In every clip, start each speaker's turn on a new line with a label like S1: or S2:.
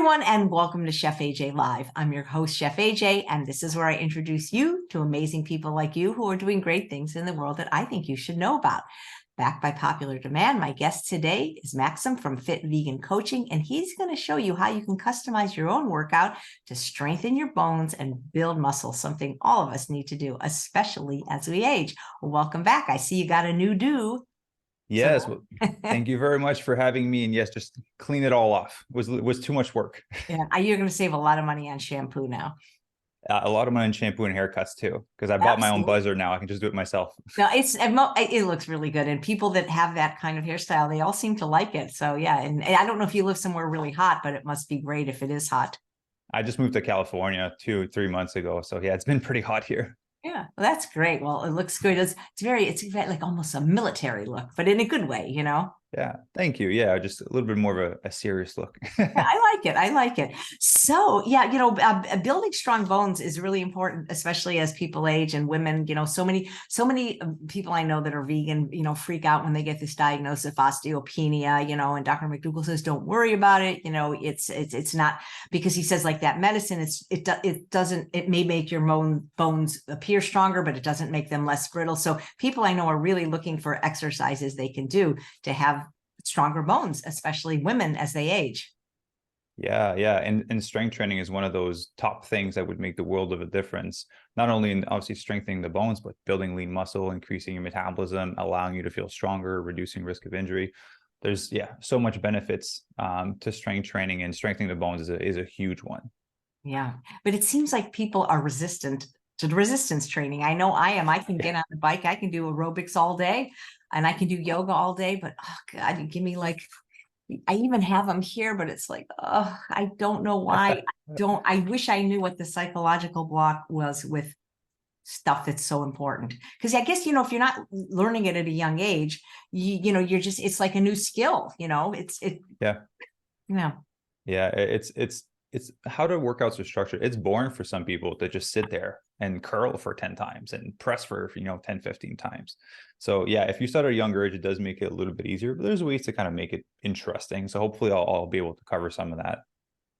S1: everyone, and welcome to Chef AJ Live. I'm your host, Chef AJ, and this is where I introduce you to amazing people like you who are doing great things in the world that I think you should know about. Backed by popular demand, my guest today is Maxime from Fit Vegan Coaching, and he's going to show you how you can customize your own workout to strengthen your bones and build muscle, something all of us need to do, especially as we age. Well, welcome back. I see you got a new do.
S2: Yes, well, thank you very much for having me. And yes, just clean it all off. It was too much work.
S1: Yeah, you're going to save a lot of money on shampoo now.
S2: A lot of money on shampoo and haircuts too, because I bought my own buzzer now. I can just do it myself.
S1: No, it looks really good, and people that have that kind of hairstyle, they all seem to like it. So yeah, and I don't know if you live somewhere really hot, but it must be great if it is hot.
S2: I just moved to California 2-3 months ago, so yeah, it's been pretty hot here.
S1: Yeah, well, that's great. Well, it looks good. It's very like almost a military look, but in a good way, you know?
S2: Yeah, thank you. Yeah, just a little bit more of a serious look.
S1: Yeah, I like it. I like it. So yeah, building strong bones is really important, especially as people age and women. So many people I know that are vegan, freak out when they get this diagnosis of osteopenia. And Dr. McDougall says, don't worry about it. It's not, because he says, like that medicine, it may make your bones appear stronger, but it doesn't make them less brittle. So people I know are really looking for exercises they can do to have stronger bones, especially women as they age.
S2: Yeah. And strength training is one of those top things that would make the world of a difference, not only in obviously strengthening the bones, but building lean muscle, increasing your metabolism, allowing you to feel stronger, reducing risk of injury. There's so much benefits to strength training, and strengthening the bones is a huge one.
S1: Yeah, but it seems like people are resistant to the resistance training. I know I am. I can get on the bike, I can do aerobics all day, and I can do yoga all day, but oh God, you give me I even have them here, but it's like, oh, I don't know why. I wish I knew what the psychological block was with stuff that's so important. Because I guess, if you're not learning it at a young age, it's like a new skill,
S2: Yeah. It's how the workouts are structured. It's boring for some people to just sit there and curl for 10 times and press for 10, 15 times. So yeah, if you start at a younger age, it does make it a little bit easier, but there's ways to kind of make it interesting. So hopefully I'll be able to cover some of that.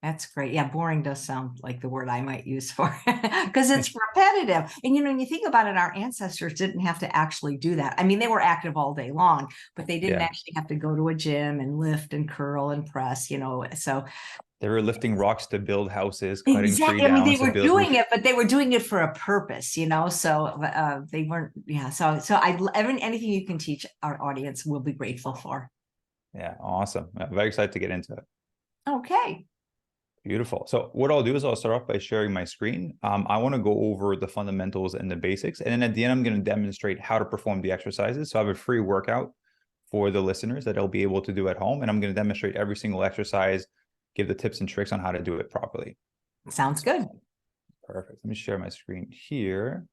S1: That's great. Yeah, boring does sound like the word I might use for it, because it's repetitive. And when you think about it, our ancestors didn't have to actually do that. I mean, they were active all day long, but they didn't actually have to go to a gym and lift and curl and press, so
S2: they were lifting rocks to build houses, cutting
S1: exactly.
S2: tree down.
S1: I mean, they were doing it, but they were doing it for a purpose, so they weren't. Yeah. So anything you can teach our audience, we'll be grateful for.
S2: Yeah. Awesome. I'm very excited to get into it.
S1: Okay.
S2: Beautiful. So what I'll do is I'll start off by sharing my screen. I want to go over the fundamentals and the basics. And then at the end, I'm going to demonstrate how to perform the exercises. So I have a free workout for the listeners that they'll be able to do at home. And I'm going to demonstrate every single exercise, give the tips and tricks on how to do it properly.
S1: Sounds good.
S2: Perfect. Let me share my screen here.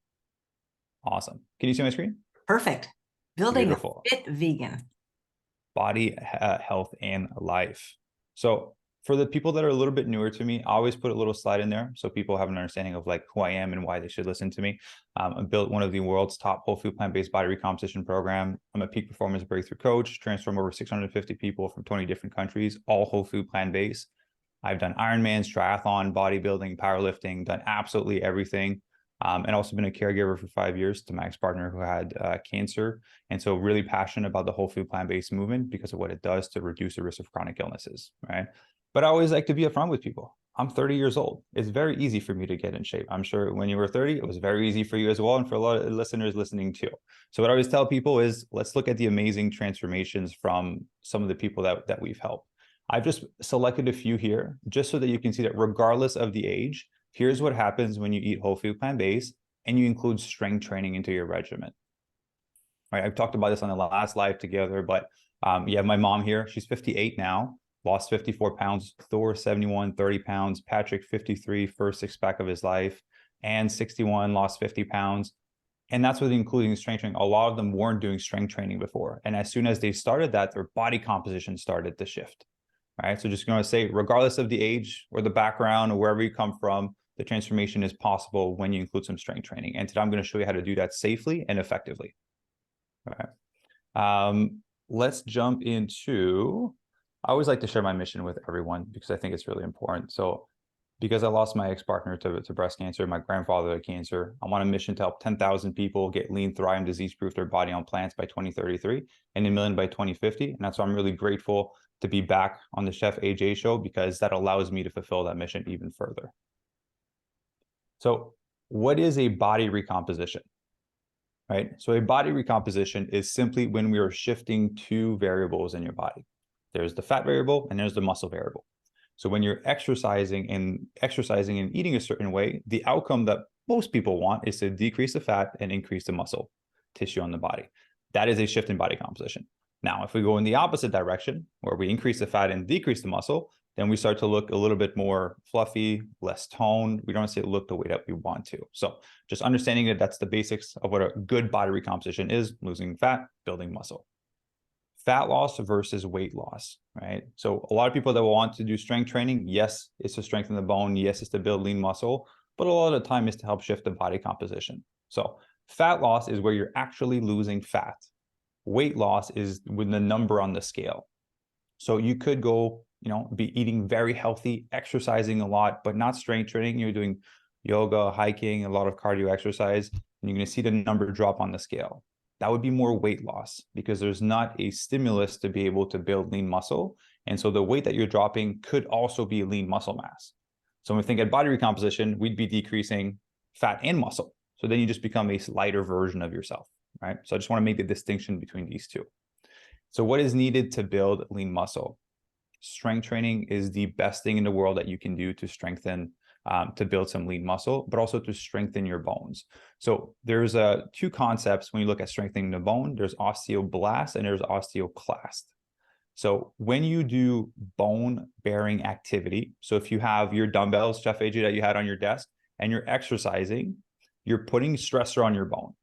S2: Awesome. Can you see my screen?
S1: Perfect. Building a fit vegan.
S2: Body, health, and life. So for the people that are a little bit newer to me, I always put a little slide in there so people have an understanding of who I am and why they should listen to me. I built one of the world's top whole food plant-based body recomposition program. I'm a peak performance breakthrough coach, transformed over 650 people from 20 different countries, all whole food plant-based. I've done Ironmans, triathlon, bodybuilding, powerlifting, done absolutely everything. And also been a caregiver for 5 years to my ex-partner who had cancer. And so really passionate about the whole food plant-based movement because of what it does to reduce the risk of chronic illnesses, right? But I always like to be upfront with people. I'm 30 years old. It's very easy for me to get in shape. I'm sure when you were 30, it was very easy for you as well. And for a lot of listeners listening too. So what I always tell people is, let's look at the amazing transformations from some of the people that we've helped. I've just selected a few here just so that you can see that regardless of the age, here's what happens when you eat whole food plant-based and you include strength training into your regimen. All right, I've talked about this on the last live together, but you have my mom here. She's 58 now. Lost 54 pounds, Thor 71, 30 pounds, Patrick 53, first six-pack of his life, and 61, lost 50 pounds. And that's with including strength training. A lot of them weren't doing strength training before. And as soon as they started that, their body composition started to shift. All right, so just going to say, regardless of the age or the background or wherever you come from, the transformation is possible when you include some strength training. And today I'm going to show you how to do that safely and effectively. All right. Let's jump into I always like to share my mission with everyone because I think it's really important. So because I lost my ex-partner to breast cancer, my grandfather to cancer, I'm on a mission to help 10,000 people get lean, thrive, and disease-proof their body on plants by 2033 and 1 million by 2050. And that's why I'm really grateful to be back on the Chef AJ show, because that allows me to fulfill that mission even further. So what is a body recomposition? Right? So a body recomposition is simply when we are shifting two variables in your body. There's the fat variable and there's the muscle variable. So when you're exercising and eating a certain way, the outcome that most people want is to decrease the fat and increase the muscle tissue on the body. That is a shift in body composition. Now, if we go in the opposite direction, where we increase the fat and decrease the muscle, then we start to look a little bit more fluffy, less toned. We don't necessarily look the way that we want to. So just understanding that that's the basics of what a good body recomposition is: losing fat, building muscle. Fat loss versus weight loss, right? So a lot of people that will want to do strength training, yes, it's to strengthen the bone, yes, it's to build lean muscle, but a lot of the time is to help shift the body composition. So fat loss is where you're actually losing fat. Weight loss is with the number on the scale. So you could go, be eating very healthy, exercising a lot, but not strength training. You're doing yoga, hiking, a lot of cardio exercise, and you're going to see the number drop on the scale. That would be more weight loss because there's not a stimulus to be able to build lean muscle. And so the weight that you're dropping could also be lean muscle mass. So when we think at body recomposition, we'd be decreasing fat and muscle. So then you just become a lighter version of yourself, right? So I just want to make the distinction between these two. So what is needed to build lean muscle? Strength training is the best thing in the world that you can do to strengthen, to build some lean muscle, but also to strengthen your bones. So there's two concepts when you look at strengthening the bone. There's osteoblast and there's osteoclast. So when you do bone bearing activity, so if you have your dumbbells, Chef AJ, that you had on your desk, and you're exercising, you're putting stressor on your bone.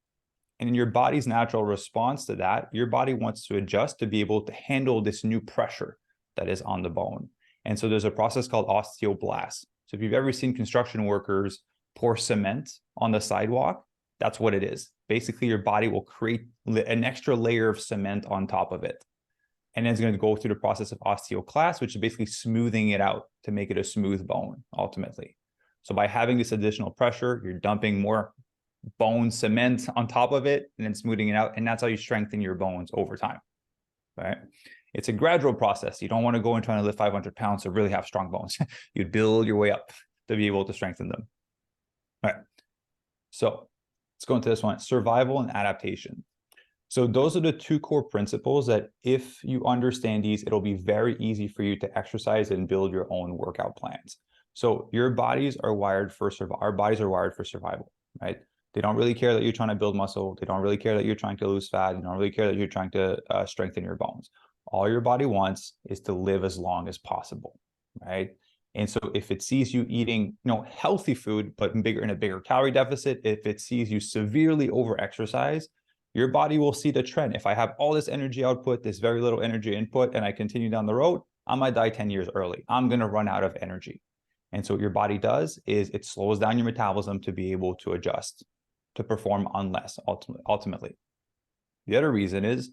S2: And in your body's natural response to that, your body wants to adjust to be able to handle this new pressure that is on the bone. And so there's a process called osteoblast. So if you've ever seen construction workers pour cement on the sidewalk, that's what it is. Basically, your body will create an extra layer of cement on top of it. And then it's going to go through the process of osteoclast, which is basically smoothing it out to make it a smooth bone, ultimately. So by having this additional pressure, you're dumping more bone cement on top of it and then smoothing it out. And that's how you strengthen your bones over time, right? It's a gradual process. You don't want to go and try to lift 500 pounds to really have strong bones. You'd build your way up to be able to strengthen them. All right. So let's go into this one: survival and adaptation. So those are the two core principles that if you understand these, it'll be very easy for you to exercise and build your own workout plans. So your bodies are wired for our bodies are wired for survival, right? They don't really care that you're trying to build muscle. They don't really care that you're trying to lose fat. They don't really care that you're trying to strengthen your bones. All your body wants is to live as long as possible, right? And so if it sees you eating, healthy food, but in a bigger calorie deficit, if it sees you severely over-exercise, your body will see the trend. If I have all this energy output, this very little energy input, and I continue down the road, I might die 10 years early. I'm going to run out of energy. And so what your body does is it slows down your metabolism to be able to adjust, to perform on less ultimately. The other reason is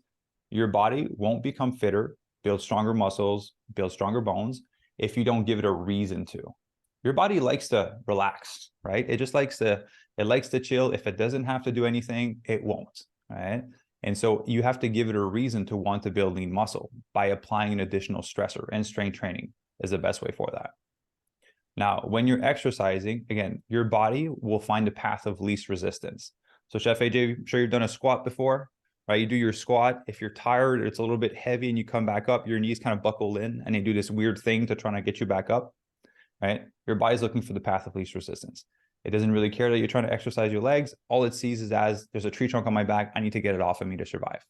S2: your body won't become fitter, build stronger muscles, build stronger bones if you don't give it a reason to. Your body likes to relax, right? It likes to chill. If it doesn't have to do anything, it won't, right? And so you have to give it a reason to want to build lean muscle by applying an additional stressor, and strength training is the best way for that. Now, when you're exercising, again, your body will find the path of least resistance. So Chef AJ, I'm sure you've done a squat before, right? You do your squat. If you're tired, it's a little bit heavy and you come back up, your knees kind of buckle in and they do this weird thing to try to get you back up, right? Your body's looking for the path of least resistance. It doesn't really care that you're trying to exercise your legs. All it sees is as there's a tree trunk on my back, I need to get it off of me to survive,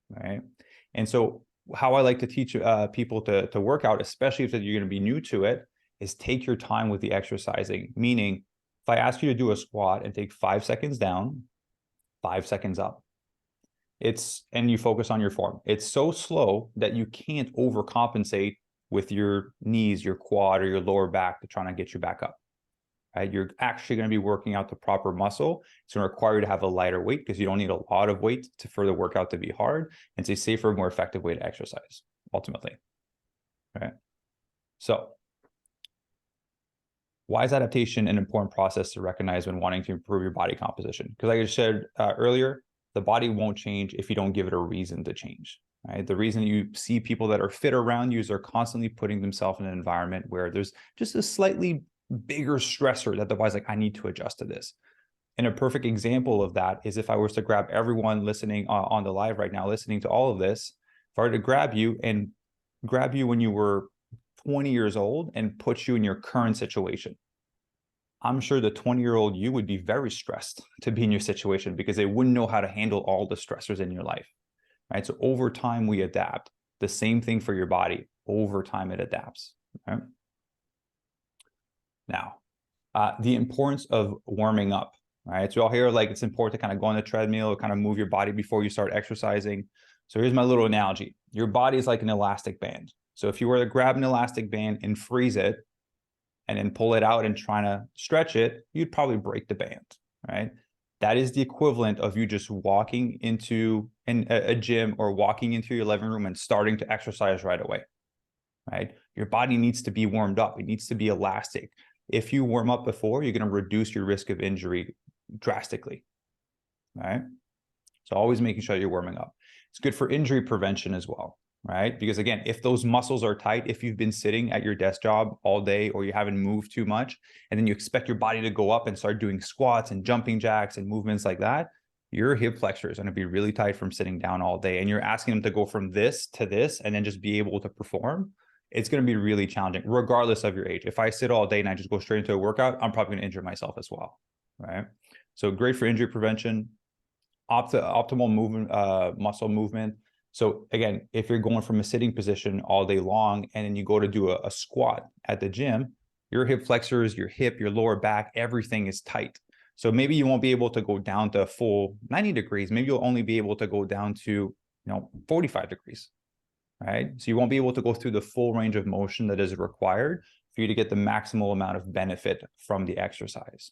S2: right? And so how I like to teach people to work out, especially if you're going to be new to it, is take your time with the exercising. Meaning, if I ask you to do a squat and take 5 seconds down, 5 seconds up, and you focus on your form. It's so slow that you can't overcompensate with your knees, your quad, or your lower back to try to get you back up, right? You're actually going to be working out the proper muscle. It's going to require you to have a lighter weight because you don't need a lot of weight for the workout to be hard. And it's a safer, more effective way to exercise, ultimately. right? So why is adaptation an important process to recognize when wanting to improve your body composition? Because like I said earlier, the body won't change if you don't give it a reason to change, right? The reason you see people that are fit around you is they're constantly putting themselves in an environment where there's just a slightly bigger stressor that the body's like, I need to adjust to this. And a perfect example of that is if I was to grab everyone listening on the live right now, listening to all of this, if I were to grab you when you were 20 years old and put you in your current situation, I'm sure the 20-year-old you would be very stressed to be in your situation because they wouldn't know how to handle all the stressors in your life, right? So over time, we adapt. The same thing for your body. Over time, it adapts, right? Now, the importance of warming up, right? So you'll hear like it's important to kind of go on the treadmill or kind of move your body before you start exercising. So here's my little analogy. Your body is like an elastic band. So if you were to grab an elastic band and freeze it and then pull it out and trying to stretch it, you'd probably break the band, right? That is the equivalent of you just walking into a gym or walking into your living room and starting to exercise right away, right? Your body needs to be warmed up. It needs to be elastic. If you warm up before, you're going to reduce your risk of injury drastically, right? So always making sure you're warming up. It's good for injury prevention as well, right? Because again, if those muscles are tight, if you've been sitting at your desk job all day or you haven't moved too much, and then you expect your body to go up and start doing squats and jumping jacks and movements like that, your hip flexor is going to be really tight from sitting down all day. And you're asking them to go from this to this and then just be able to perform. It's going to be really challenging, regardless of your age. If I sit all day and I just go straight into a workout, I'm probably going to injure myself as well, right? So great for injury prevention, optimal movement, muscle movement. So again, if you're going from a sitting position all day long and then you go to do a squat at the gym, your hip flexors, your hip, your lower back, everything is tight. So maybe you won't be able to go down to a full 90 degrees. Maybe you'll only be able to go down to 45 degrees. Right? So you won't be able to go through the full range of motion that is required for you to get the maximal amount of benefit from the exercise,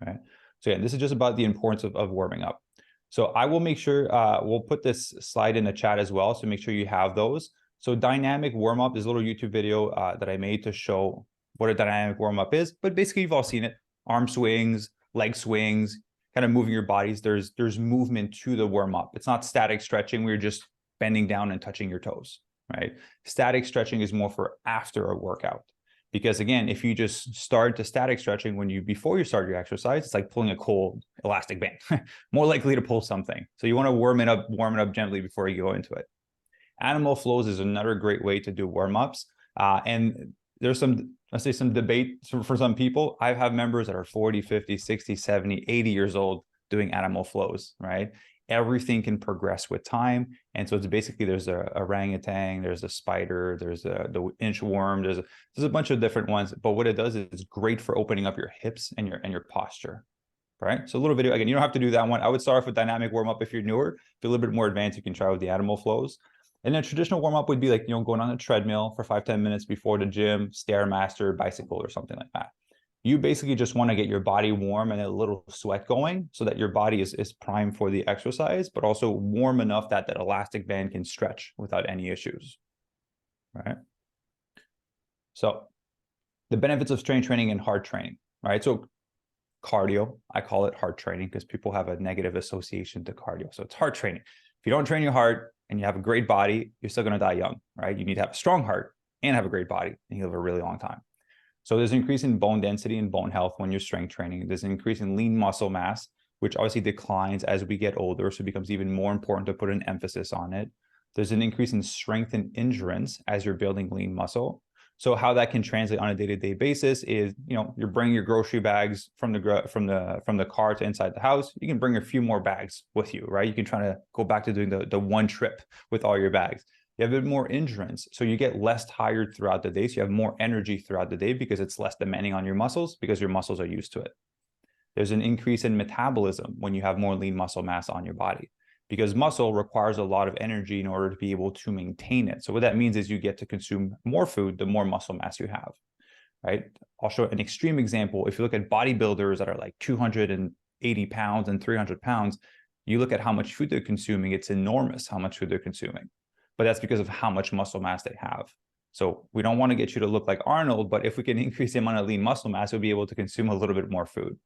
S2: right? So yeah, this is just about the importance of warming up. So I will make sure, we'll put this slide in the chat as well, so make sure you have those. So dynamic warm-up is a little YouTube video that I made to show what a dynamic warm-up is, but basically you've all seen it. Arm swings, leg swings, kind of moving your bodies. There's movement to the warm-up. It's not static stretching where you're just bending down and touching your toes, right? Static stretching is more for after a workout. Because again, if you just start to static stretching before you start your exercise, it's like pulling a cold elastic band, more likely to pull something. So you want to warm it up gently before you go into it. Animal flows is another great way to do warm-ups. And there's some debate for some people. I have members that are 40, 50, 60, 70, 80 years old doing animal flows, right? Everything can progress with time. And so it's basically, there's a orangutan, there's a spider, there's the inchworm, there's a bunch of different ones. But what it does is it's great for opening up your hips and your posture, right? So a little video, again, you don't have to do that one. I would start off with dynamic warm up if you're newer. If you're a little bit more advanced, you can try with the animal flows. And then traditional warm up would be like, going on a treadmill for 5-10 minutes before the gym, Stairmaster, bicycle, or something like that. You basically just want to get your body warm and a little sweat going so that your body is primed for the exercise, but also warm enough that that elastic band can stretch without any issues, right? So the benefits of strength training and hard training, right? So cardio, I call it hard training because people have a negative association to cardio. So it's hard training. If you don't train your heart and you have a great body, you're still going to die young, right? You need to have a strong heart and have a great body and you live a really long time. So there's an increase in bone density and bone health when you're strength training. There's an increase in lean muscle mass, which obviously declines as we get older. So it becomes even more important to put an emphasis on it. There's an increase in strength and endurance as you're building lean muscle. So how that can translate on a day-to-day basis is, you're bringing your grocery bags from the car to inside the house. You can bring a few more bags with you, right? You can try to go back to doing the one trip with all your bags. You have a bit more endurance, so you get less tired throughout the day. So you have more energy throughout the day because it's less demanding on your muscles because your muscles are used to it. There's an increase in metabolism when you have more lean muscle mass on your body because muscle requires a lot of energy in order to be able to maintain it. So what that means is you get to consume more food the more muscle mass you have, right? I'll show an extreme example. If you look at bodybuilders that are like 280 pounds and 300 pounds, you look at how much food they're consuming, it's enormous how much food they're consuming. But that's because of how much muscle mass they have. So we don't want to get you to look like Arnold, but if we can increase the amount of lean muscle mass, we'll be able to consume a little bit more food.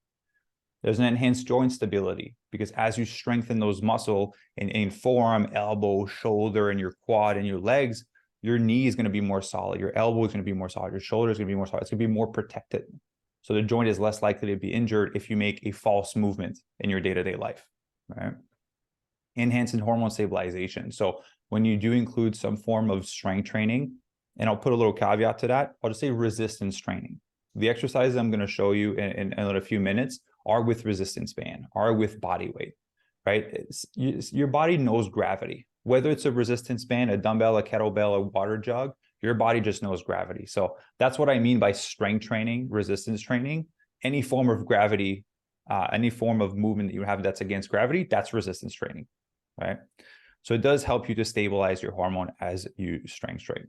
S2: There's an enhanced joint stability, because as you strengthen those muscle in forearm, elbow, shoulder, and your quad and your legs, your knee is going to be more solid. Your elbow is going to be more solid. Your shoulder is going to be more solid. It's going to be more protected. So the joint is less likely to be injured if you make a false movement in your day-to-day life, right? Enhancing hormone stabilization. So when you do include some form of strength training, and I'll put a little caveat to that, I'll just say resistance training. The exercises I'm going to show you in a few minutes are with resistance band, are with body weight, right? Your body knows gravity. Whether it's a resistance band, a dumbbell, a kettlebell, a water jug, your body just knows gravity. So that's what I mean by strength training, resistance training. Any form of gravity, any form of movement that you have that's against gravity, that's resistance training, right? So it does help you to stabilize your hormone as you strength train.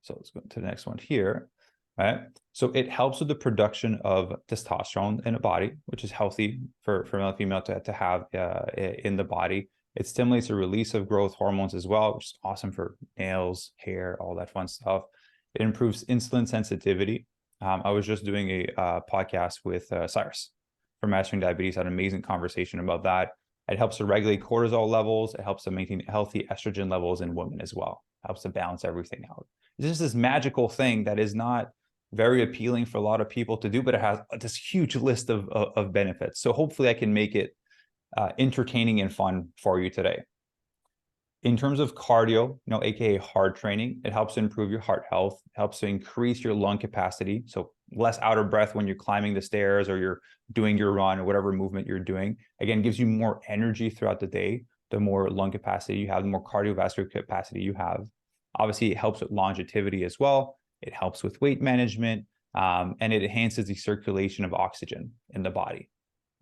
S2: So let's go to the next one here. Right. So it helps with the production of testosterone in the body, which is healthy for male and female to have in the body. It stimulates the release of growth hormones as well, which is awesome for nails, hair, all that fun stuff. It improves insulin sensitivity. I was just doing a podcast with Cyrus from Mastering Diabetes, had an amazing conversation about that. It helps to regulate cortisol levels. It helps to maintain healthy estrogen levels in women as well. It helps to balance everything out. It's just this magical thing that is not very appealing for a lot of people to do, but it has this huge list of benefits. So hopefully I can make it entertaining and fun for you today. In terms of cardio, AKA hard training, it helps to improve your heart health, helps to increase your lung capacity. So less out of breath when you're climbing the stairs or you're doing your run or whatever movement you're doing. Again, gives you more energy throughout the day. The more lung capacity you have, the more cardiovascular capacity you have. Obviously, it helps with longevity as well. It helps with weight management, and it enhances the circulation of oxygen in the body,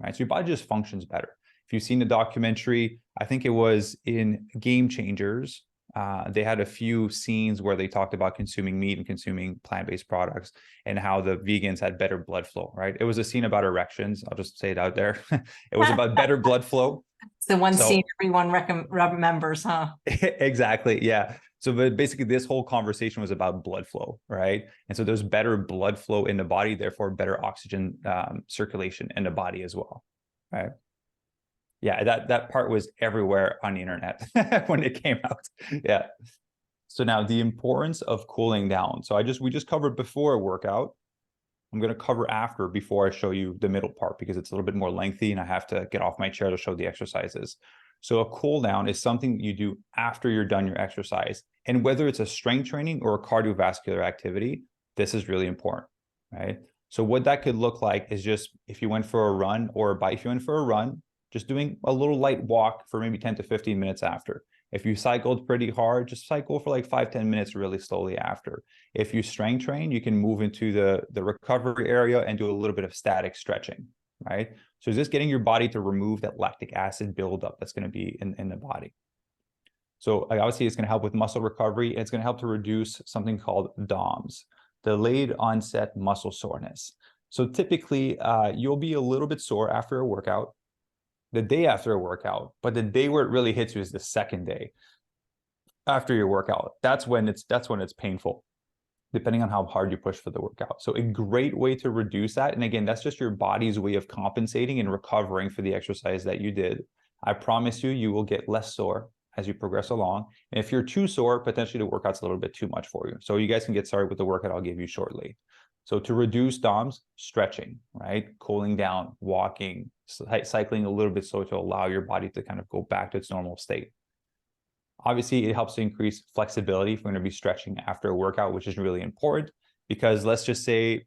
S2: right? So your body just functions better. If you've seen the documentary, I think it was in Game Changers, they had a few scenes where they talked about consuming meat and consuming plant-based products and how the vegans had better blood flow, right? It was a scene about erections. I'll just say it out there. It was about better blood flow.
S1: It's the one scene everyone remembers, huh?
S2: Exactly, yeah. So basically this whole conversation was about blood flow, right? And so there's better blood flow in the body, therefore better oxygen circulation in the body as well, right? Yeah, that part was everywhere on the internet when it came out. Yeah. So now the importance of cooling down. So we just covered before a workout. I'm going to cover after before I show you the middle part because it's a little bit more lengthy and I have to get off my chair to show the exercises. So a cool down is something you do after you're done your exercise. And whether it's a strength training or a cardiovascular activity, this is really important, right? So what that could look like is just if you went for a run or a bike, if you went for a run, just doing a little light walk for maybe 10 to 15 minutes after. If you cycled pretty hard, just cycle for like 5-10 minutes really slowly after. If you strength train, you can move into the recovery area and do a little bit of static stretching, right? So just getting your body to remove that lactic acid buildup that's going to be in the body. So obviously it's going to help with muscle recovery. It's going to help to reduce something called DOMS, delayed onset muscle soreness. So typically you'll be a little bit sore after a workout, the day after a workout, but the day where it really hits you is the second day after your workout. That's when it's painful, depending on how hard you push for the workout. So a great way to reduce that, and again, that's just your body's way of compensating and recovering for the exercise that you did. I promise you, you will get less sore as you progress along. And if you're too sore, potentially the workout's a little bit too much for you. So you guys can get started with the workout I'll give you shortly. So to reduce DOMS, stretching, right? Cooling down, walking, cycling a little bit so to allow your body to kind of go back to its normal state. Obviously, it helps to increase flexibility if we're going to be stretching after a workout, which is really important because let's just say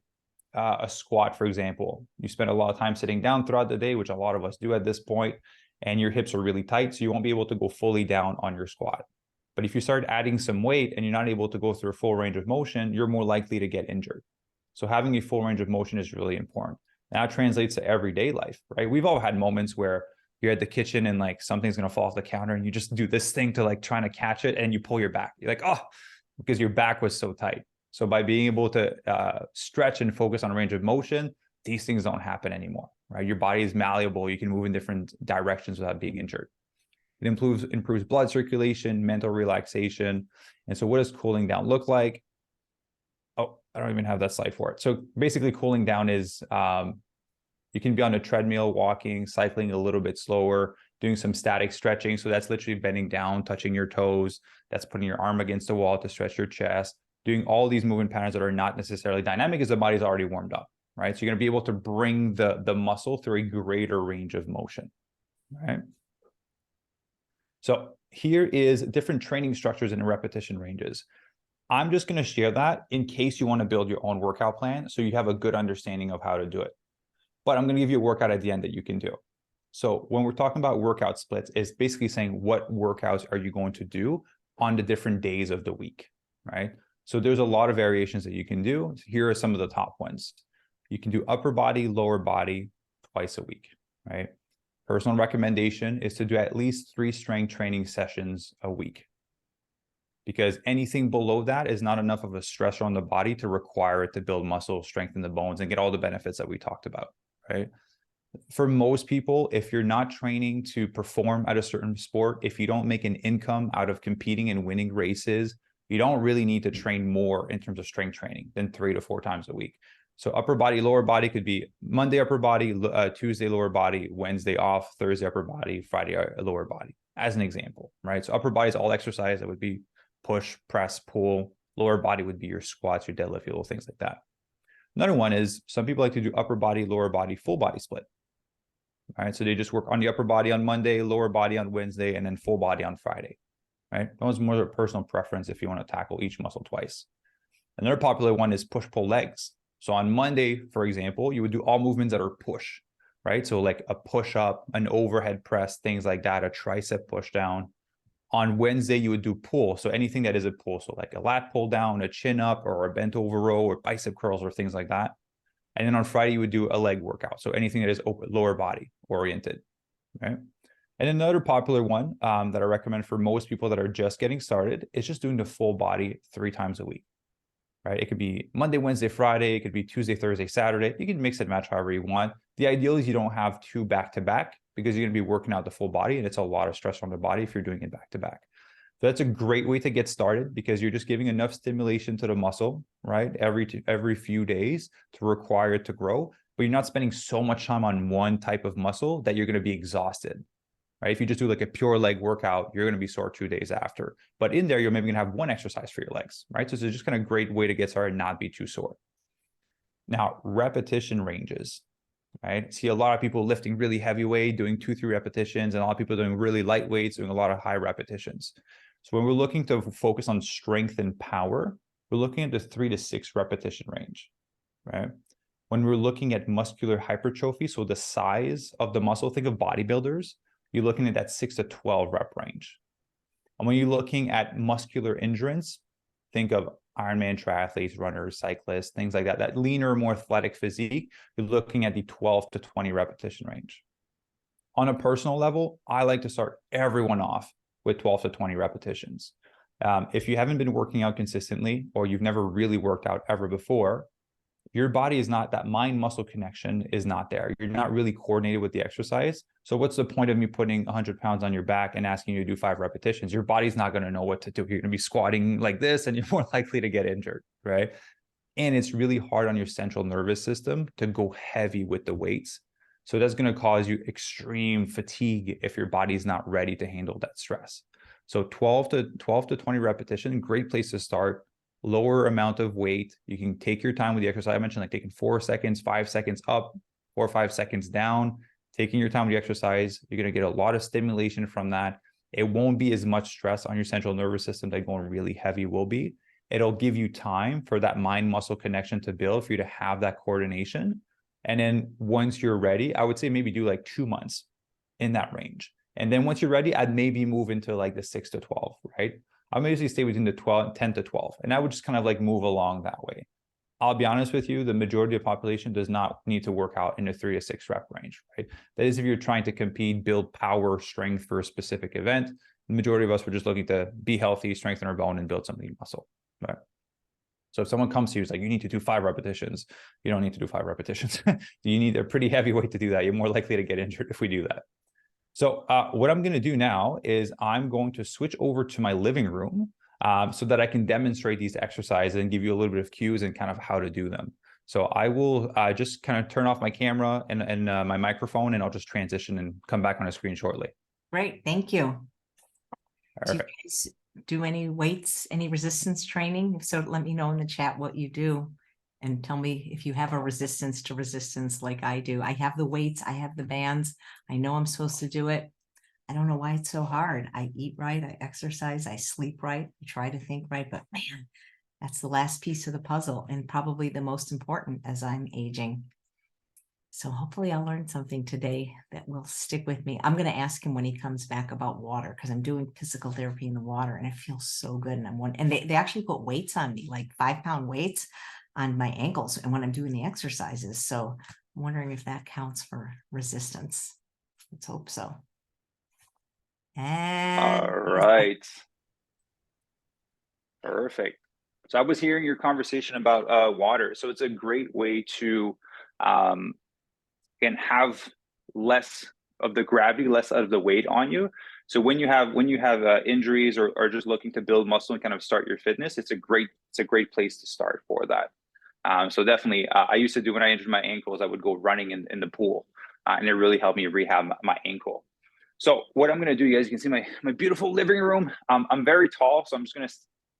S2: a squat, for example, you spend a lot of time sitting down throughout the day, which a lot of us do at this point, and your hips are really tight, so you won't be able to go fully down on your squat. But if you start adding some weight and you're not able to go through a full range of motion, you're more likely to get injured. So having a full range of motion is really important. Now it translates to everyday life, right? We've all had moments where you're at the kitchen and like something's going to fall off the counter and you just do this thing to like trying to catch it and you pull your back. You're like, oh, because your back was so tight. So by being able to stretch and focus on range of motion, these things don't happen anymore, right? Your body is malleable. You can move in different directions without being injured. It improves blood circulation, mental relaxation. And so what does cooling down look like? Oh, I don't even have that slide for it. So basically cooling down is you can be on a treadmill, walking, cycling a little bit slower, doing some static stretching. So that's literally bending down, touching your toes. That's putting your arm against the wall to stretch your chest, doing all these movement patterns that are not necessarily dynamic as the body's already warmed up, right? So you're gonna be able to bring the muscle through a greater range of motion, right? So here is different training structures and repetition ranges. I'm just gonna share that in case you wanna build your own workout plan so you have a good understanding of how to do it. But I'm going to give you a workout at the end that you can do. So when we're talking about workout splits, it's basically saying what workouts are you going to do on the different days of the week, right? So there's a lot of variations that you can do. Here are some of the top ones. You can do upper body, lower body twice a week, right? Personal recommendation is to do at least 3 strength training sessions a week, because anything below that is not enough of a stressor on the body to require it to build muscle, strengthen the bones, and get all the benefits that we talked about. Right? For most people, if you're not training to perform at a certain sport, if you don't make an income out of competing and winning races, you don't really need to train more in terms of strength training than 3 to 4 times a week. So upper body, lower body could be Monday upper body, Tuesday lower body, Wednesday off, Thursday upper body, Friday lower body, as an example, right? So upper body is all exercise. That would be push, press, pull. Lower body would be your squats, your deadlift, your little things like that. Another one is some people like to do upper body, lower body, full body split. All right, so they just work on the upper body on Monday, lower body on Wednesday, and then full body on Friday. Right, that one's more of a personal preference if you want to tackle each muscle twice. Another popular one is push-pull legs. So on Monday, for example, you would do all movements that are push, right? So like a push-up, an overhead press, things like that, a tricep push-down. On Wednesday, you would do pull. So anything that is a pull. So like a lat pull down, a chin up, or a bent over row, or bicep curls, or things like that. And then on Friday, you would do a leg workout. So anything that is open, lower body oriented, right? And another popular one that I recommend for most people that are just getting started is just doing the full body 3 times a week, right? It could be Monday, Wednesday, Friday. It could be Tuesday, Thursday, Saturday. You can mix and match however you want. The ideal is you don't have 2 back-to-back, because you're going to be working out the full body, and it's a lot of stress on the body if you're doing it back-to-back. So that's a great way to get started, because you're just giving enough stimulation to the muscle, right? Every few days to require it to grow, but you're not spending so much time on one type of muscle that you're going to be exhausted, right? If you just do like a pure leg workout, you're going to be sore 2 days after. But in there, you're maybe going to have 1 exercise for your legs, right? So it's just kind of a great way to get started and not be too sore. Now, repetition ranges. Right? See a lot of people lifting really heavy weight, doing 2-3 repetitions, and a lot of people doing really light weights, doing a lot of high repetitions. So when we're looking to focus on strength and power, we're looking at the 3 to 6 repetition range, right? When we're looking at muscular hypertrophy, so the size of the muscle, think of bodybuilders, you're looking at that 6 to 12 rep range. And when you're looking at muscular endurance, think of Ironman triathletes, runners, cyclists, things like that, that leaner, more athletic physique, you're looking at the 12 to 20 repetition range. On a personal level, I like to start everyone off with 12 to 20 repetitions. If you haven't been working out consistently, or you've never really worked out ever before, your body is not, that mind muscle connection is not there. You're not really coordinated with the exercise. So what's the point of me putting 100 pounds on your back and asking you to do 5 repetitions? Your body's not going to know what to do. You're going to be squatting like this, and you're more likely to get injured, right? And it's really hard on your central nervous system to go heavy with the weights. So that's going to cause you extreme fatigue if your body's not ready to handle that stress. So 12 to 20 repetition, great place to start. Lower amount of weight. You can take your time with the exercise. I mentioned like taking 4 seconds, 5 seconds up, 4 or 5 seconds down, taking your time with the exercise. You're going to get a lot of stimulation from that. It won't be as much stress on your central nervous system that going really heavy will be. It'll give you time for that mind muscle connection to build, for you to have that coordination. And then once you're ready, I would say maybe do like 2 months in that range. And then once you're ready, I'd maybe move into like the 6 to 12, right? I would usually stay within the 10 to 12. And I would just kind of like move along that way. I'll be honest with you, the majority of the population does not need to work out in the 3 to 6 rep range, right? That is if you're trying to compete, build power, strength for a specific event. The majority of us were just looking to be healthy, strengthen our bone, and build some lean muscle, right? So if someone comes to you, it's like, you need to do 5 repetitions. You don't need to do 5 repetitions. You need a pretty heavy weight to do that. You're more likely to get injured if we do that. So what I'm going to do now is I'm going to switch over to my living room so that I can demonstrate these exercises and give you a little bit of cues and kind of how to do them. So I will just kind of turn off my camera and my microphone, and I'll just transition and come back on a screen shortly.
S1: Great, thank you. Do you
S2: Perfect.
S1: guys do any weights, any resistance training? If so, let me know in the chat what you do. And tell me if you have a resistance to resistance like I do. I have the weights, I have the bands. I know I'm supposed to do it. I don't know why it's so hard. I eat right, I exercise, I sleep right, I try to think right, but man, that's the last piece of the puzzle and probably the most important as I'm aging. So hopefully I'll learn something today that will stick with me. I'm going to ask him when he comes back about water, because I'm doing physical therapy in the water and it feels so good. And they actually put weights on me, like 5-pound weights on my ankles, and when I'm doing the exercises. So I'm wondering if that counts for resistance. Let's hope so. And
S3: All right. Perfect. So I was hearing your conversation about water. So it's a great way to and have less of the gravity, less of the weight on you. So when you have injuries or just looking to build muscle and kind of start your fitness, it's a great place to start for that. So definitely, I used to do when I injured my ankles, I would go running in the pool, and it really helped me rehab my ankle. So what I'm going to do, you guys, you can see my beautiful living room. I'm very tall, so I'm just going to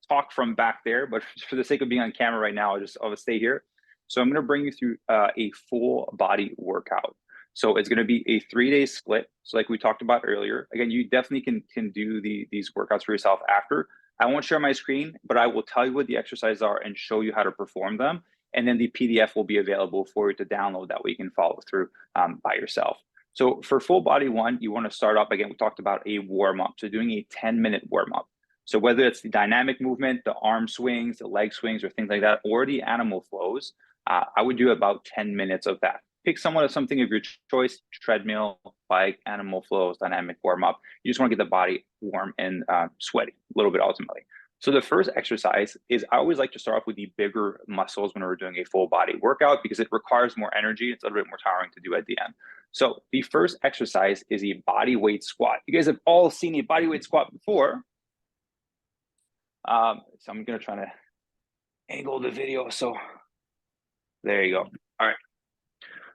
S3: talk from back there, but for the sake of being on camera right now, I'll stay here. So I'm going to bring you through a full body workout. So it's going to be a 3-day split. So like we talked about earlier, again, you definitely can do these workouts for yourself after. I won't share my screen, but I will tell you what the exercises are and show you how to perform them. And then the PDF will be available for you to download, that way you can follow through by yourself. So for full body one, you want to start up, again, we talked about a warm up. So doing a 10-minute warm up. So whether it's the dynamic movement, the arm swings, the leg swings, or things like that, or the animal flows, I would do about 10 minutes of that. Pick something of your choice: treadmill, bike, animal flows, dynamic warm up. You just want to get the body warm and sweaty a little bit ultimately. So the first exercise is, I always like to start off with the bigger muscles when we're doing a full body workout, because it requires more energy. It's a little bit more tiring to do at the end. So the first exercise is a body weight squat. You guys have all seen a body weight squat before. So I'm going to try to angle the video. So there you go. All right.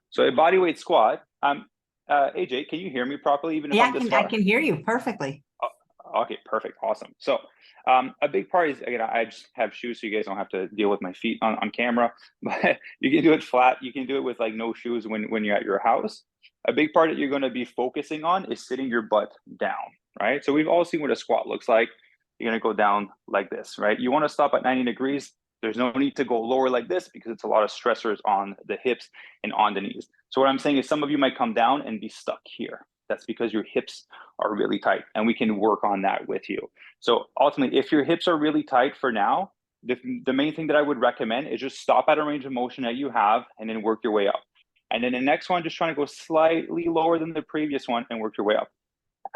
S3: So a body weight squat. AJ, can you hear me properly even if I'm this far?
S1: I can hear you perfectly.
S3: Oh, okay, perfect. Awesome. So a big part is, again, I just have shoes, so you guys don't have to deal with my feet on camera, but you can do it flat. You can do it with like no shoes when you're at your house. A big part that you're going to be focusing on is sitting your butt down, right? So we've all seen what a squat looks like. You're going to go down like this, right? You want to stop at 90 degrees. There's no need to go lower like this, because it's a lot of stressors on the hips and on the knees. So what I'm saying is, some of you might come down and be stuck here. That's because your hips are really tight, and we can work on that with you. So ultimately, if your hips are really tight for now, the main thing that I would recommend is just stop at a range of motion that you have and then work your way up. And then the next one, just trying to go slightly lower than the previous one and work your way up.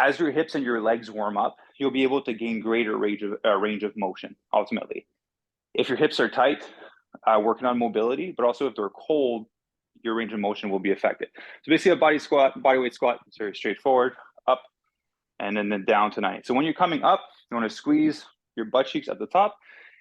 S3: As your hips and your legs warm up, you'll be able to gain greater range of motion ultimately. If your hips are tight, working on mobility, but also if they're cold, your range of motion will be affected. So basically, a body weight squat, it's very straightforward: up and then down to 90. So when you're coming up, you want to squeeze your butt cheeks at the top.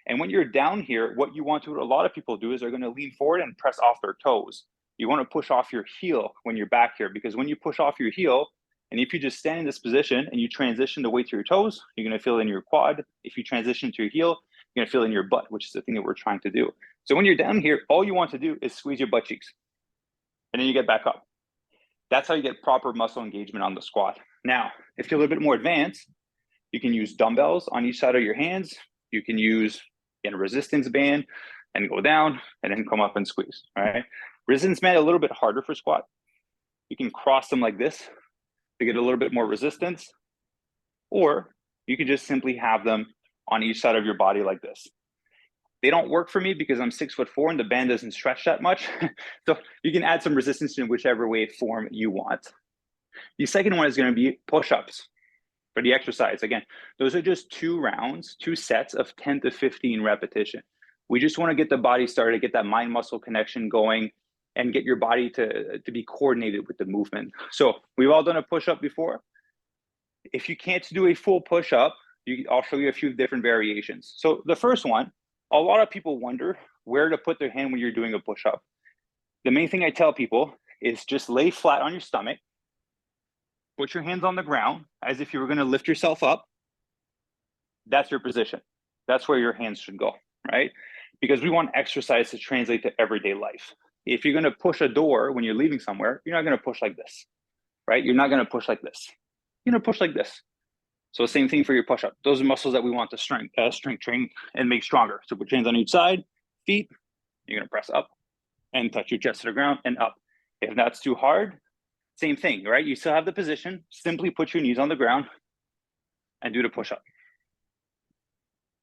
S3: And when you're down here, what you want to, what a lot of people do, is they're going to lean forward and press off their toes. You want to push off your heel when you're back here, because when you push off your heel, and if you just stand in this position and you transition the weight to your toes, you're going to feel it in your quad. If you transition to your heel, you're going to feel it in your butt, which is the thing that we're trying to do. So when you're down here, all you want to do is squeeze your butt cheeks, and then you get back up. That's how you get proper muscle engagement on the squat. Now, if you're a little bit more advanced, you can use dumbbells on each side of your hands. You can use a resistance band and go down and then come up and squeeze, all right? Resistance band, a little bit harder for squat. You can cross them like this to get a little bit more resistance, or you can just simply have them on each side of your body like this. They don't work for me because I'm 6'4" and the band doesn't stretch that much. So you can add some resistance in whichever way form you want. The second one is going to be push-ups for the exercise. Again, those are just 2 rounds, 2 sets of 10 to 15 repetition. We just want to get the body started, get that mind-muscle connection going, and get your body to be coordinated with the movement. So we've all done a push-up before. If you can't do a full push-up, I'll show you a few different variations. So the first one, a lot of people wonder where to put their hand when you're doing a push-up. The main thing I tell people is just lay flat on your stomach, put your hands on the ground as if you were going to lift yourself up. That's your position. That's where your hands should go, right? Because we want exercise to translate to everyday life. If you're going to push a door when you're leaving somewhere, you're not going to push like this, right? You're not going to push like this. You're going to push like this. So same thing for your push-up. Those are muscles that we want to strength train and make stronger. So put your hands on each side, feet, you're going to press up and touch your chest to the ground and up. If that's too hard, same thing, right? You still have the position. Simply put your knees on the ground and do the push-up.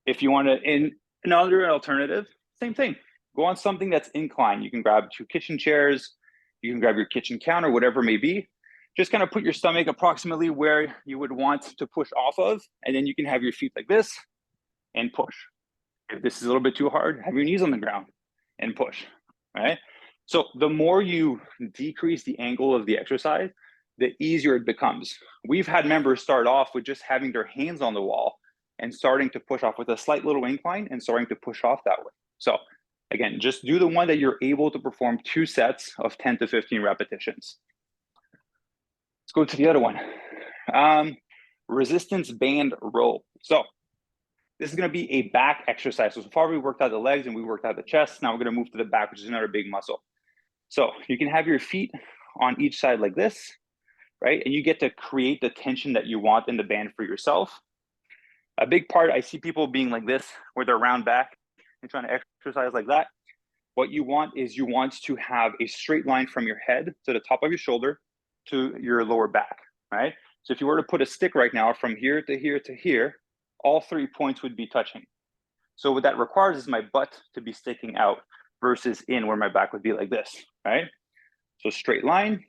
S3: If you want to, in another alternative, same thing. Go on something that's inclined. You can grab 2 kitchen chairs. You can grab your kitchen counter, whatever it may be. Just kind of put your stomach approximately where you would want to push off of, and then you can have your feet like this and push. If this is a little bit too hard, have your knees on the ground and push, right? So the more you decrease the angle of the exercise, the easier it becomes. We've had members start off with just having their hands on the wall and starting to push off with a slight little incline and starting to push off that way. So again, just do the one that you're able to perform 2 sets of 10 to 15 repetitions. Let's go to the other one. Resistance band row. So this is going to be a back exercise. So far we worked out the legs and we worked out the chest. Now we're going to move to the back, which is another big muscle. So you can have your feet on each side like this, right? And you get to create the tension that you want in the band for yourself. A big part, I see people being like this, where they're round back and trying to exercise like that. What you want is you want to have a straight line from your head to the top of your shoulder to your lower back, right? So if you were to put a stick right now from here to here to here, all 3 points would be touching. So what that requires is my butt to be sticking out versus in where my back would be like this, right? So straight line.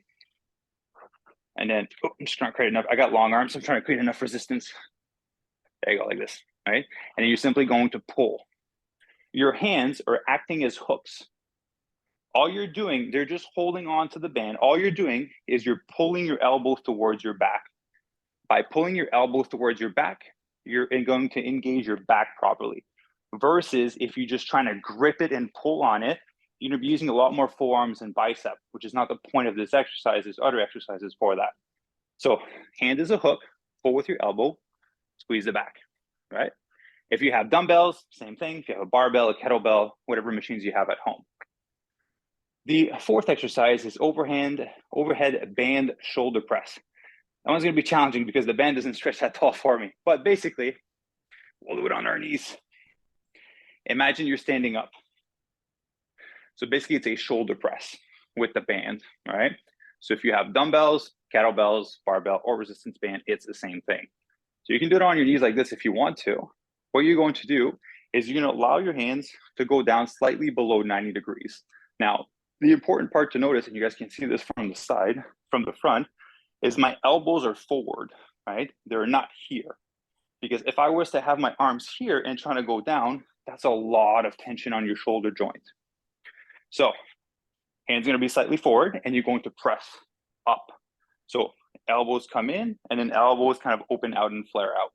S3: And then, I'm just trying to create enough. I got long arms. I'm trying to create enough resistance. There you go, like this, right? And then you're simply going to pull. Your hands are acting as hooks. All you're doing, they're just holding on to the band. All you're doing is you're pulling your elbows towards your back. By pulling your elbows towards your back, you're going to engage your back properly. Versus if you're just trying to grip it and pull on it, you're gonna be using a lot more forearms and bicep, which is not the point of this exercise. There's other exercises for that. So hand is a hook, pull with your elbow, squeeze the back, right? If you have dumbbells, same thing. If you have a barbell, a kettlebell, whatever machines you have at home. The 4th exercise is overhead band shoulder press. That one's going to be challenging because the band doesn't stretch that tall for me. But basically, we'll do it on our knees. Imagine you're standing up. So basically, it's a shoulder press with the band, all right? So if you have dumbbells, kettlebells, barbell, or resistance band, it's the same thing. So you can do it on your knees like this if you want to. What you're going to do is you're going to allow your hands to go down slightly below 90 degrees. Now, the important part to notice, and you guys can see this from the side, from the front, is my elbows are forward, right? They're not here. Because if I was to have my arms here and trying to go down, that's a lot of tension on your shoulder joint. So hands going to be slightly forward and you're going to press up. So elbows come in and then elbows kind of open out and flare out.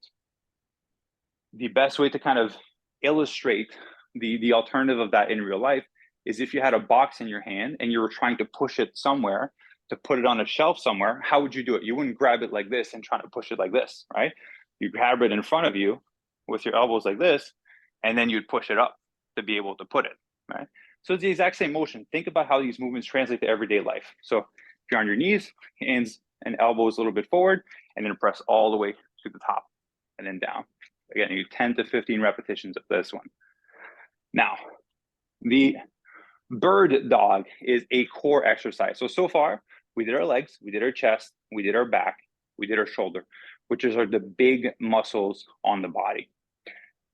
S3: The best way to kind of illustrate the alternative of that in real life is if you had a box in your hand and you were trying to push it somewhere, to put it on a shelf somewhere, how would you do it? You wouldn't grab it like this and try to push it like this, right? You grab it in front of you with your elbows like this, and then you'd push it up to be able to put it, right? So it's the exact same motion. Think about how these movements translate to everyday life. So if you're on your knees, hands and elbows a little bit forward, and then press all the way to the top and then down. Again, you 10 to 15 repetitions of this one. Now, the bird dog is a core exercise. So far, we did our legs, we did our chest, we did our back, we did our shoulder, which are the big muscles on the body.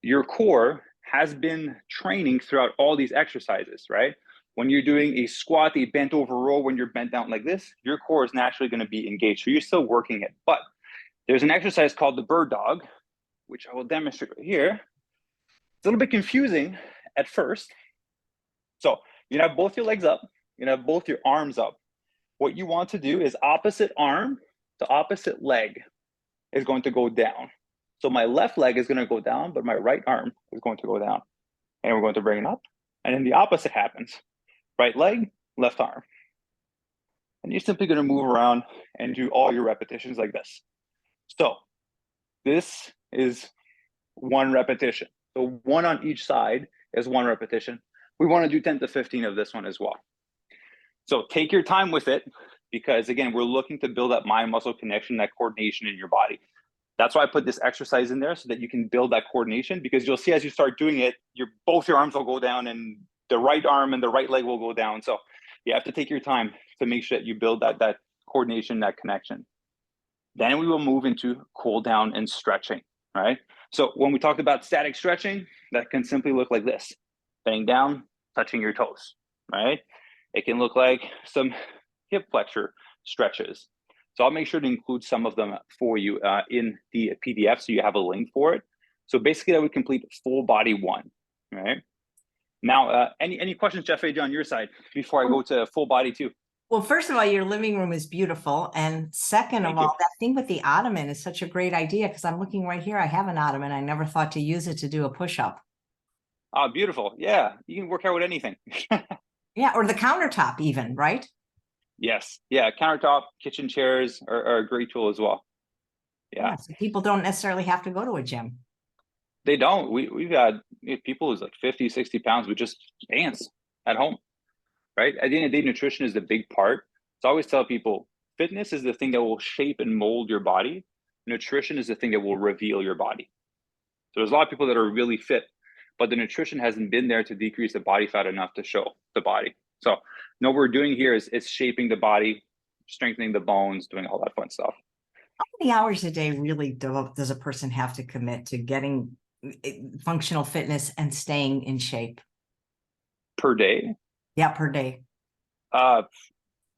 S3: Your core has been training throughout all these exercises, right? When you're doing a squat, a bent over row, when you're bent down like this, your core is naturally going to be engaged. So you're still working it. But there's an exercise called the bird dog, which I will demonstrate right here. It's a little bit confusing at first. So you have both your legs up, you have both your arms up. What you want to do is opposite arm to opposite leg. is going to go down. So my left leg is going to go down, but my right arm is going to go down. And we're going to bring it up. And then the opposite happens. Right leg, left arm. And you're simply going to move around and do all your repetitions like this. So this is one repetition. So one on each side is one repetition. We want to do 10 to 15 of this one as well. So take your time with it, because again, we're looking to build up mind muscle connection, that coordination in your body. That's why I put this exercise in there, so that you can build that coordination, because you'll see as you start doing it, both your arms will go down and the right arm and the right leg will go down. So you have to take your time to make sure that you build that coordination, that connection. Then we will move into cool down and stretching, right? So when we talked about static stretching, that can simply look like this: bending down, touching your toes, right? It can look like some hip flexor stretches. So I'll make sure to include some of them for you in the PDF, so you have a link for it. So basically, that would complete full body one, right? Now, any questions, Jeff A, on your side before I go to full body two?
S1: Well, first of all, your living room is beautiful. And second of all, that thing with the ottoman is such a great idea, because I'm looking right here. I have an ottoman. I never thought to use it to do a push-up.
S3: Oh, beautiful. Yeah, you can work out with anything.
S1: Yeah, or the countertop even, right?
S3: Yes. Yeah, countertop, kitchen chairs are a great tool as well. Yeah.
S1: So people don't necessarily have to go to a gym.
S3: They don't. We've had people who's like 50, 60 pounds with just dance at home, right? At the end of the day, nutrition is the big part. So I always tell people, fitness is the thing that will shape and mold your body. Nutrition is the thing that will reveal your body. So there's a lot of people that are really fit, but the nutrition hasn't been there to decrease the body fat enough to show the body. So what we're doing here is shaping the body, strengthening the bones, doing all that fun stuff.
S1: How many hours a day really does a person have to commit to getting functional fitness and staying in shape?
S3: Per day?
S1: Yeah, per day.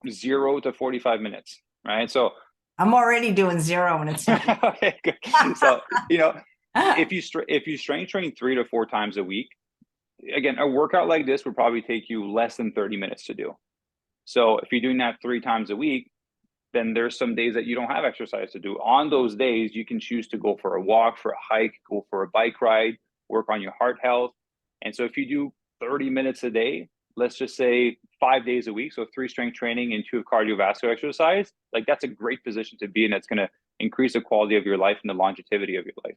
S3: 0 to 45 minutes, right? So
S1: I'm already doing 0 and it's
S3: okay, good. So if you strength train 3 to 4 times a week, again, a workout like this would probably take you less than 30 minutes to do. So if you're doing that 3 times a week, then there's some days that you don't have exercise to do. On those days, you can choose to go for a walk, for a hike, go for a bike ride, work on your heart health. And so if you do 30 minutes a day, let's just say 5 days a week, so 3 strength training and 2 of cardiovascular exercise, like that's a great position to be in. That's going to increase the quality of your life and the longevity of your life.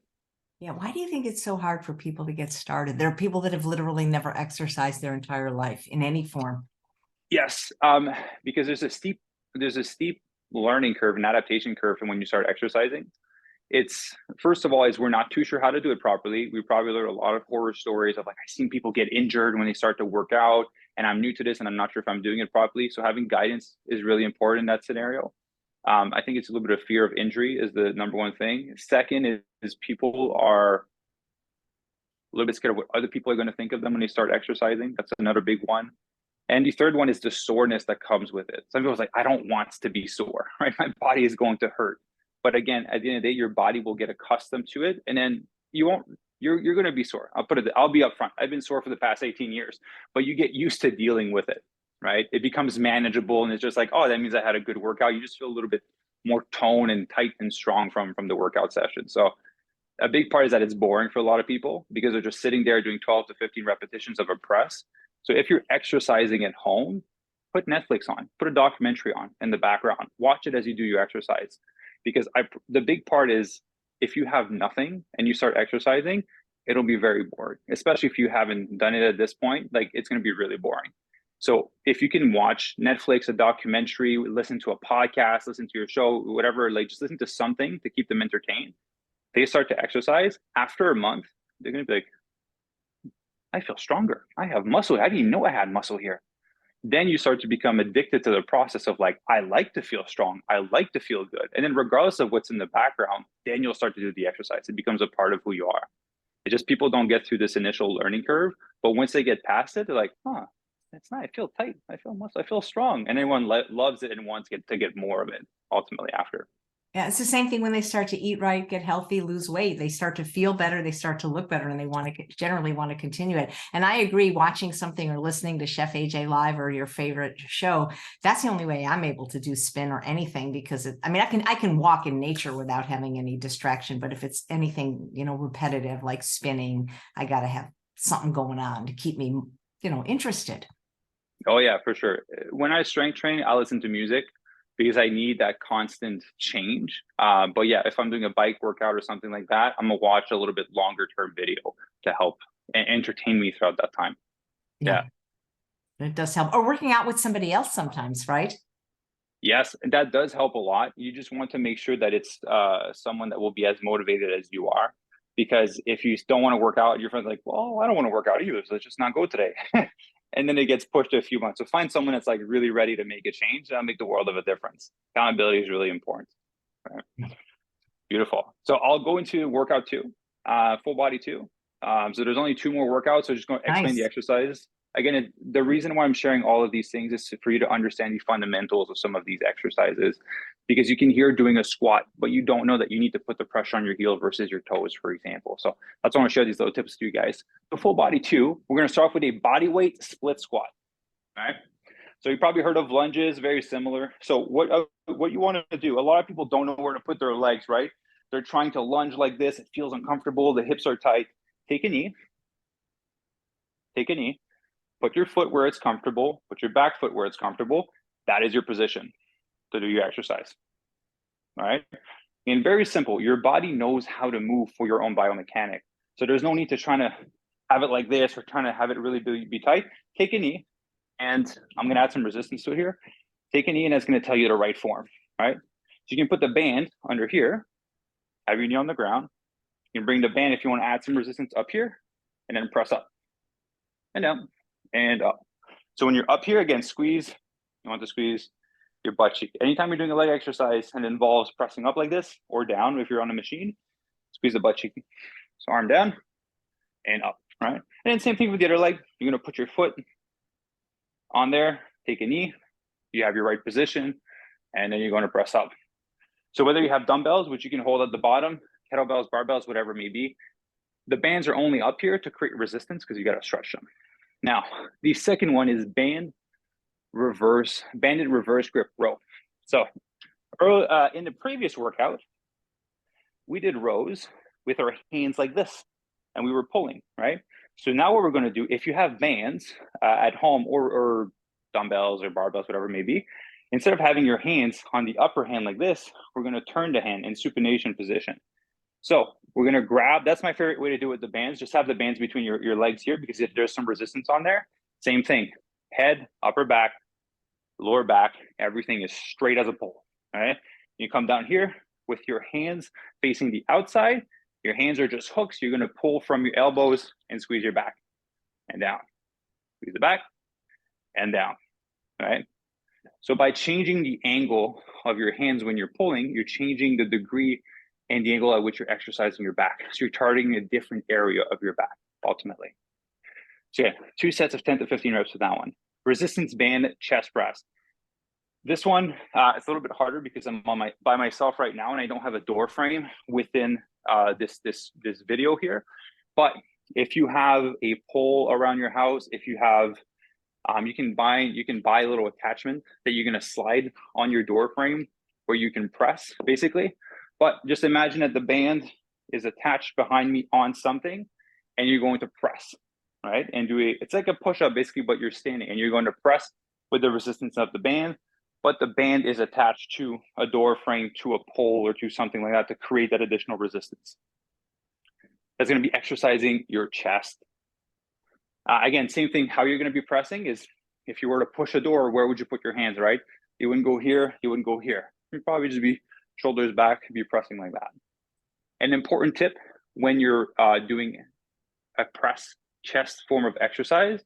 S1: Yeah. Why do you think it's so hard for people to get started? There are people that have literally never exercised their entire life in any form.
S3: Yes, because there's a steep learning curve and adaptation curve from when you start exercising. It's, first of all, is we're not too sure how to do it properly. We probably learn a lot of horror stories of like, I've seen people get injured when they start to work out, and I'm new to this and I'm not sure if I'm doing it properly. So having guidance is really important in that scenario. I think it's a little bit of fear of injury is the number one thing. Second is people are a little bit scared of what other people are going to think of them when they start exercising. That's another big one. And the third one is the soreness that comes with it. Some people's like, I don't want to be sore, right? My body is going to hurt. But again, at the end of the day, your body will get accustomed to it, and then you're going to be sore. I'll be upfront. I've been sore for the past 18 years, but you get used to dealing with it, right? It becomes manageable, and it's just like, oh, that means I had a good workout. You just feel a little bit more tone and tight and strong from the workout session. So a big part is that it's boring for a lot of people because they're just sitting there doing 12 to 15 repetitions of a press. So if you're exercising at home, put Netflix on, put a documentary on in the background, watch it as you do your exercise. Because the big part is if you have nothing and you start exercising, it'll be very boring, especially if you haven't done it at this point. Like, it's going to be really boring. So if you can watch Netflix, a documentary, listen to a podcast, listen to your show, whatever, like just listen to something to keep them entertained. They start to exercise. After a month, they're going to be like, I feel stronger. I have muscle. I didn't even know I had muscle here. Then you start to become addicted to the process of like, I like to feel strong. I like to feel good. And then regardless of what's in the background, then you'll start to do the exercise. It becomes a part of who you are. It's just people don't get through this initial learning curve. But once they get past it, they're like, it's nice. I feel tight. I feel muscle. I feel strong. And everyone loves it and wants to get more of it ultimately after.
S1: Yeah, it's the same thing when they start to eat right, get healthy, lose weight. They start to feel better, they start to look better, and they generally want to continue it. And I agree, watching something or listening to Chef AJ Live or your favorite show, that's the only way I'm able to do spin or anything, because I mean, I can walk in nature without having any distraction, but if it's anything, you know, repetitive like spinning, I got to have something going on to keep me, you know, interested.
S3: Oh yeah, for sure. When I strength train, I listen to music because I need that constant change. But yeah, if I'm doing a bike workout or something like that, I'm gonna watch a little bit longer term video to help and entertain me throughout that time. Yeah.
S1: It does help. Or working out with somebody else sometimes, right?
S3: Yes, and that does help a lot. You just want to make sure that it's someone that will be as motivated as you are. Because if you don't want to work out, your friend's like, well, I don't want to work out either, so let's just not go today. And then it gets pushed to a few months. So find someone that's like really ready to make a change. That'll make the world of a difference. Accountability is really important. Right? Beautiful. So I'll go into workout 2, full body 2. So there's only 2 more workouts. So just going to explain the exercises. Again, the reason why I'm sharing all of these things is for you to understand the fundamentals of some of these exercises, because you can hear doing a squat, but you don't know that you need to put the pressure on your heel versus your toes, for example. So that's why I want to share these little tips to you guys. The full body 2, we're going to start off with a body weight split squat. All right. So you probably heard of lunges, very similar. So what you want to do, a lot of people don't know where to put their legs, right? They're trying to lunge like this. It feels uncomfortable. The hips are tight. Take a knee. Take a knee. Put your foot where it's comfortable. Put your back foot where it's comfortable. That is your position to do your exercise. All right. And very simple. Your body knows how to move for your own biomechanic. So there's no need to try to have it like this or trying to have it really be tight. Take a knee. And I'm going to add some resistance to it here. Take a knee, and it's going to tell you the right form. Right. So you can put the band under here. Have your knee on the ground. You can bring the band if you want to add some resistance up here, and then press up and down and up. So when you're up here, again, squeeze. You want to squeeze your butt cheek. Anytime you're doing a leg exercise and it involves pressing up like this or down, if you're on a machine, squeeze the butt cheek. So arm down and up, right? And then same thing with the other leg. You're going to put your foot on there, take a knee. You have your right position, and then you're going to press up. So whether you have dumbbells, which you can hold at the bottom, kettlebells, barbells, whatever it may be, the bands are only up here to create resistance because you got to stretch them. Now, the second one is banded reverse grip row. So in the previous workout, we did rows with our hands like this, and we were pulling, right? So now what we're going to do, if you have bands at home or dumbbells or barbells, whatever it may be, instead of having your hands on the upper hand like this, we're going to turn the hand in supination position. So we're going to grab, that's my favorite way to do it with the bands. Just have the bands between your legs here, because if there's some resistance on there, same thing. Head, upper back, lower back, everything is straight as a pole. All right. You come down here with your hands facing the outside. Your hands are just hooks. You're going to pull from your elbows and squeeze your back and down. Squeeze the back and down. All right. So by changing the angle of your hands when you're pulling, you're changing the degree and the angle at which you're exercising your back. So you're targeting a different area of your back, ultimately. So yeah, 2 sets of 10 to 15 reps with that one. Resistance band chest press. This one, it's a little bit harder because I'm by myself right now, and I don't have a door frame within this video here. But if you have a pole around your house, if you have, you can buy a little attachment that you're going to slide on your door frame where you can press, basically. But just imagine that the band is attached behind me on something, and you're going to press, right? And it's like a push-up basically, but you're standing, and you're going to press with the resistance of the band, but the band is attached to a door frame, to a pole, or to something like that to create that additional resistance. That's going to be exercising your chest. Again, same thing. How you're going to be pressing is, if you were to push a door, where would you put your hands, right? You wouldn't go here. You wouldn't go here. You'd probably just be shoulders back, be pressing like that. An important tip when you're doing a press chest form of exercise,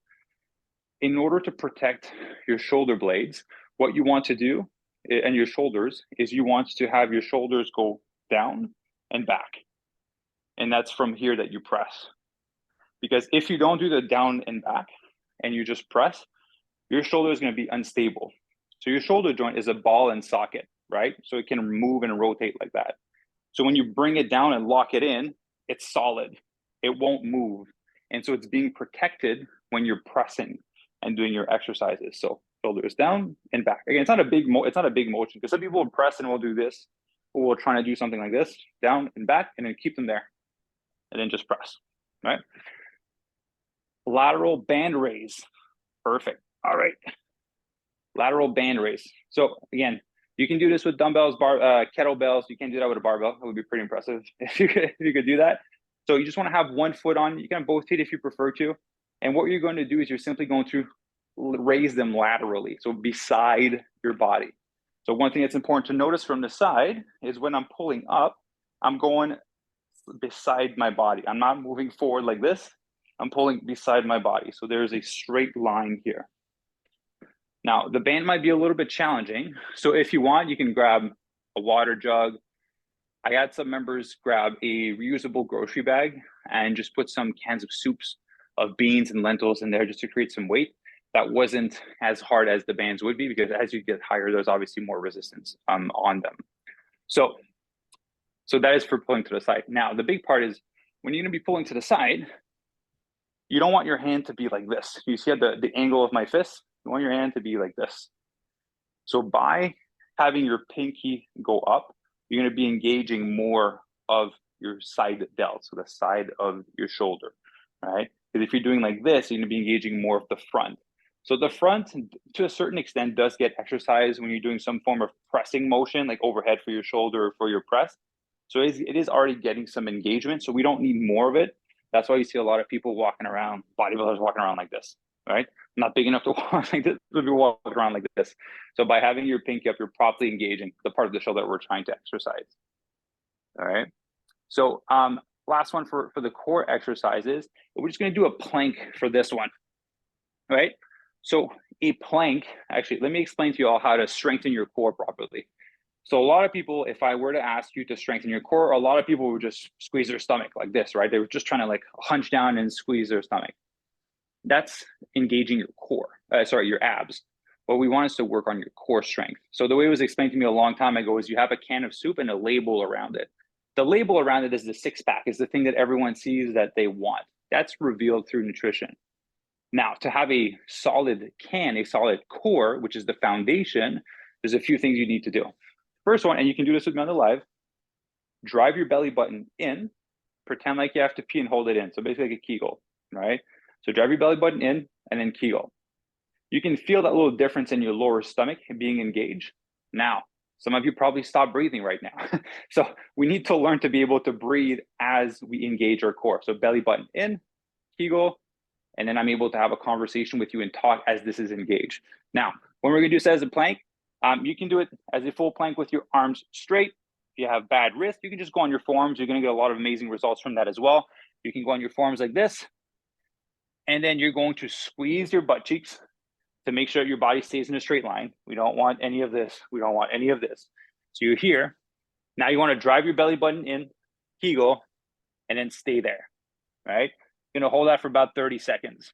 S3: in order to protect your shoulder blades, what you want to do, and your shoulders, is you want to have your shoulders go down and back. And that's from here that you press. Because if you don't do the down and back and you just press, your shoulder is going to be unstable. So your shoulder joint is a ball and socket. right? So it can move and rotate like that. So when you bring it down and lock it in, it's solid. It won't move. And so it's being protected when you're pressing and doing your exercises. So shoulders down and back. Again, it's not a big motion, because some people will press and will do this, or we'll try to do something like this, down and back, and then keep them there, and then just press, right? Lateral band raise. Perfect. All right. Lateral band raise. So again, you can do this with dumbbells, kettlebells. You can't do that with a barbell. It would be pretty impressive if you could do that. So you just want to have one foot on. You can have both feet if you prefer to. And what you're going to do is you're simply going to raise them laterally, so beside your body. So one thing that's important to notice from the side is when I'm pulling up, I'm going beside my body. I'm not moving forward like this. I'm pulling beside my body. So there's a straight line here. Now, the band might be a little bit challenging. So if you want, you can grab a water jug. I had some members grab a reusable grocery bag and just put some cans of soups of beans and lentils in there just to create some weight. That wasn't as hard as the bands would be, because as you get higher, there's obviously more resistance on them. So that is for pulling to the side. Now, the big part is when you're gonna be pulling to the side, you don't want your hand to be like this. You see the angle of my fist? You want your hand to be like this. So by having your pinky go up, you're gonna be engaging more of your side delt, so the side of your shoulder, right? Because if you're doing like this, you're gonna be engaging more of the front. So the front, to a certain extent, does get exercise when you're doing some form of pressing motion, like overhead for your shoulder or for your press. So it is already getting some engagement, so we don't need more of it. That's why you see a lot of people walking around, bodybuilders walking around like this, right? I'm not big enough to walk like this, but we walk around like this. So by having your pinky up, you're properly engaging the part of the shoulder that we're trying to exercise. All right. So last one for the core exercises, we're just going to do a plank for this one, right? So a plank, actually, let me explain to you all how to strengthen your core properly. So a lot of people, if I were to ask you to strengthen your core, a lot of people would just squeeze their stomach like this, right? They were just trying to like hunch down and squeeze their stomach. That's engaging your core, your abs. What we want is to work on your core strength. So the way it was explained to me a long time ago is you have a can of soup and a label around it. The label around it is the six pack, is the thing that everyone sees that they want. That's revealed through nutrition. Now, to have a solid can, a solid core, which is the foundation, there's a few things you need to do. First one, and you can do this with me on the live, drive your belly button in, pretend like you have to pee and hold it in. So basically like a Kegel, right? So drive your belly button in and then Kegel. You can feel that little difference in your lower stomach being engaged. Now, some of you probably stop breathing right now. So we need to learn to be able to breathe as we engage our core. So belly button in, Kegel, and then I'm able to have a conversation with you and talk as this is engaged. Now, when we're gonna do this as a plank, you can do it as a full plank with your arms straight. If you have bad wrist, you can just go on your forearms. You're gonna get a lot of amazing results from that as well. You can go on your forearms like this, and then you're going to squeeze your butt cheeks to make sure your body stays in a straight line. We don't want any of this. We don't want any of this. So you're here. Now you wanna drive your belly button in, Kegel, and then stay there, right? You're gonna hold that for about 30 seconds.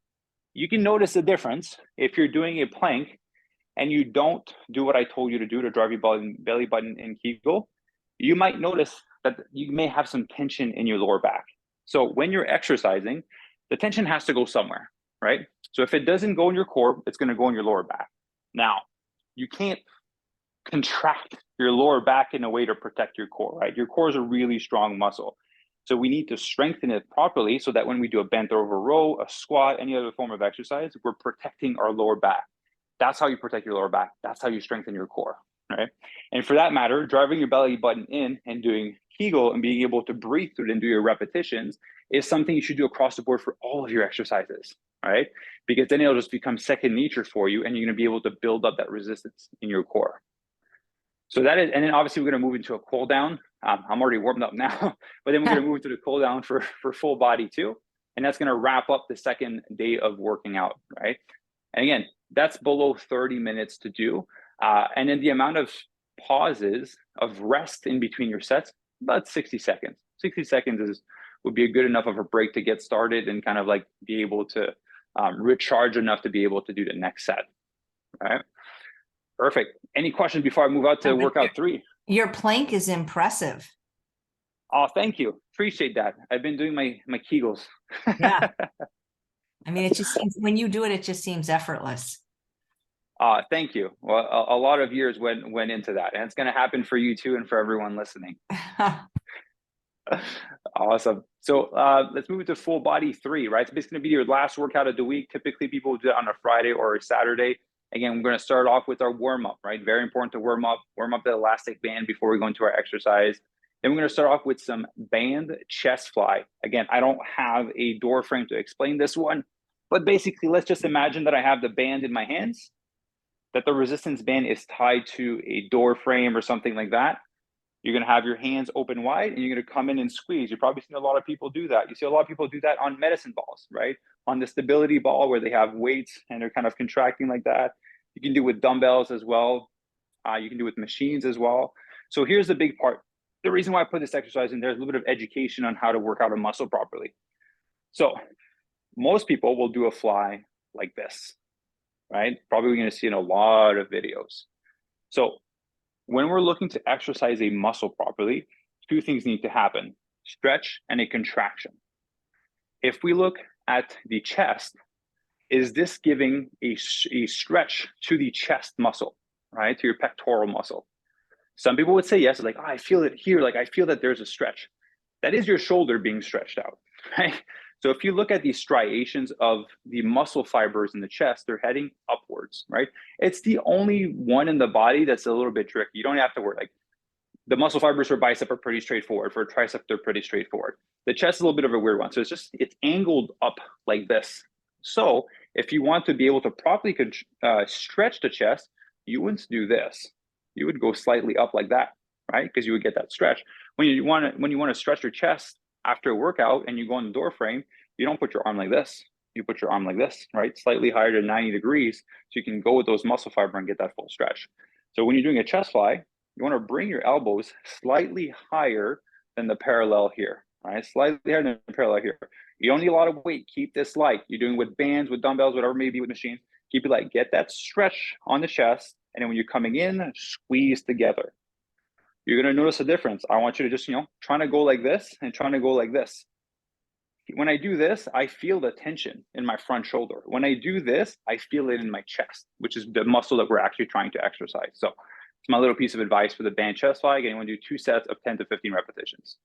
S3: You can notice the difference if you're doing a plank and you don't do what I told you to do to drive your belly button in Kegel. You might notice that you may have some tension in your lower back. So when you're exercising, the tension has to go somewhere, right? So if it doesn't go in your core, it's gonna go in your lower back. Now, you can't contract your lower back in a way to protect your core, right? Your core is a really strong muscle. So we need to strengthen it properly so that when we do a bent over row, a squat, any other form of exercise, we're protecting our lower back. That's how you protect your lower back. That's how you strengthen your core, right? And for that matter, driving your belly button in and doing Kegel and being able to breathe through it and do your repetitions is something you should do across the board for all of your exercises, right? Because then it'll just become second nature for you and you're gonna be able to build up that resistance in your core. So that is, and then obviously we're gonna move into a cool down. I'm already warmed up now, but then we're gonna move to the cool down for full body too. And that's gonna wrap up the second day of working out, right? And again, that's below 30 minutes to do. And then the amount of pauses of rest in between your sets, about 60 seconds. 60 seconds would be a good enough of a break to get started and kind of like be able to recharge enough to be able to do the next set, right? Perfect. Any questions before I move out to workout 3?
S1: Your plank is impressive.
S3: Oh, thank you. Appreciate that. I've been doing my Kegels.
S1: Yeah. I mean, it just seems, when you do it, it just seems effortless.
S3: Thank you. Well, a lot of years went into that, and it's going to happen for you too, and for everyone listening. Awesome. So let's move to full body 3, right? So it's going to be your last workout of the week. Typically, people will do it on a Friday or a Saturday. Again, we're going to start off with our warm up, right? Very important to warm up the elastic band before we go into our exercise. Then we're going to start off with some band chest fly. Again, I don't have a door frame to explain this one, but basically, let's just imagine that I have the band in my hands, that the resistance band is tied to a door frame or something like that. You're going to have your hands open wide, and you're going to come in and squeeze. You've probably seen a lot of people do that. You see a lot of people do that on medicine balls, right? On the stability ball where they have weights and they're kind of contracting like that. You can do with dumbbells as well. You can do with machines as well. So here's the big part. The reason why I put this exercise in there is a little bit of education on how to work out a muscle properly. So most people will do a fly like this, right? Probably going to see in a lot of videos. So when we're looking to exercise a muscle properly, 2 things need to happen: stretch and a contraction. If we look at the chest, is this giving a stretch to the chest muscle, right? To your pectoral muscle? Some people would say yes, like, oh, I feel it here, like I feel that there's a stretch. That is your shoulder being stretched out, right? So if you look at these striations of the muscle fibers in the chest, they're heading upwards, right? It's the only one in the body that's a little bit tricky. You don't have to worry. Like, the muscle fibers for bicep are pretty straightforward. For tricep, they're pretty straightforward. The chest is a little bit of a weird one. So it's angled up like this. So if you want to be able to properly stretch the chest, you wouldn't do this. You would go slightly up like that, right? Because you would get that stretch. When you want to stretch your chest after a workout and you go on the door frame, you don't put your arm like this. You put your arm like this, right? Slightly higher than 90 degrees. So you can go with those muscle fiber and get that full stretch. So when you're doing a chest fly, you want to bring your elbows slightly higher than the parallel here, right? Slightly higher than the parallel here. You don't need a lot of weight. Keep this light. You're doing with bands, with dumbbells, whatever it may be with machines. Keep it light. Get that stretch on the chest. And then when you're coming in, squeeze together. You're going to notice a difference. I want you to just, trying to go like this and trying to go like this. When I do this, I feel the tension in my front shoulder. When I do this, I feel it in my chest, which is the muscle that we're actually trying to exercise. So it's my little piece of advice for the band chest fly. Again, you want to do 2 sets of 10 to 15 repetitions.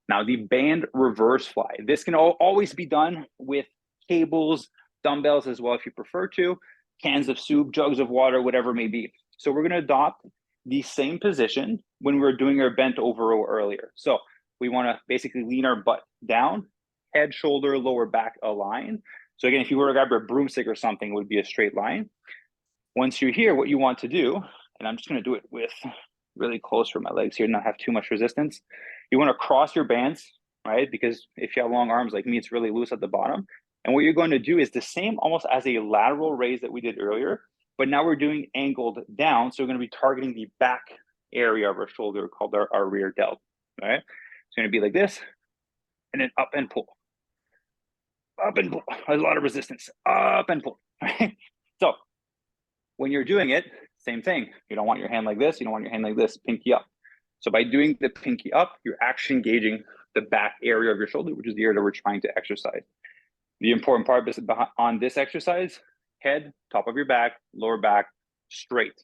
S3: Now, the band reverse fly. This can always be done with cables, dumbbells as well if you prefer to, cans of soup, jugs of water, whatever it may be. So we're going to adopt the same position when we're doing our bent over row earlier. So we want to basically lean our butt down, head, shoulder, lower back align. So again, if you were to grab a broomstick or something, it would be a straight line. Once you're here, what you want to do, and I'm just going to do it with really close for my legs here, not have too much resistance. You want to cross your bands, right? Because if you have long arms like me, it's really loose at the bottom. And what you're going to do is the same almost as a lateral raise that we did earlier, but now we're doing angled down. So we're going to be targeting the back area of our shoulder called our rear delt, right? It's going to be like this, and then up and pull. Up and pull. There's a lot of resistance. Up and pull, right? So when you're doing it, same thing. You don't want your hand like this. You don't want your hand like this, pinky up. So by doing the pinky up, you're actually engaging the back area of your shoulder, which is the area that we're trying to exercise. The important part is on this exercise, head, top of your back, lower back, straight.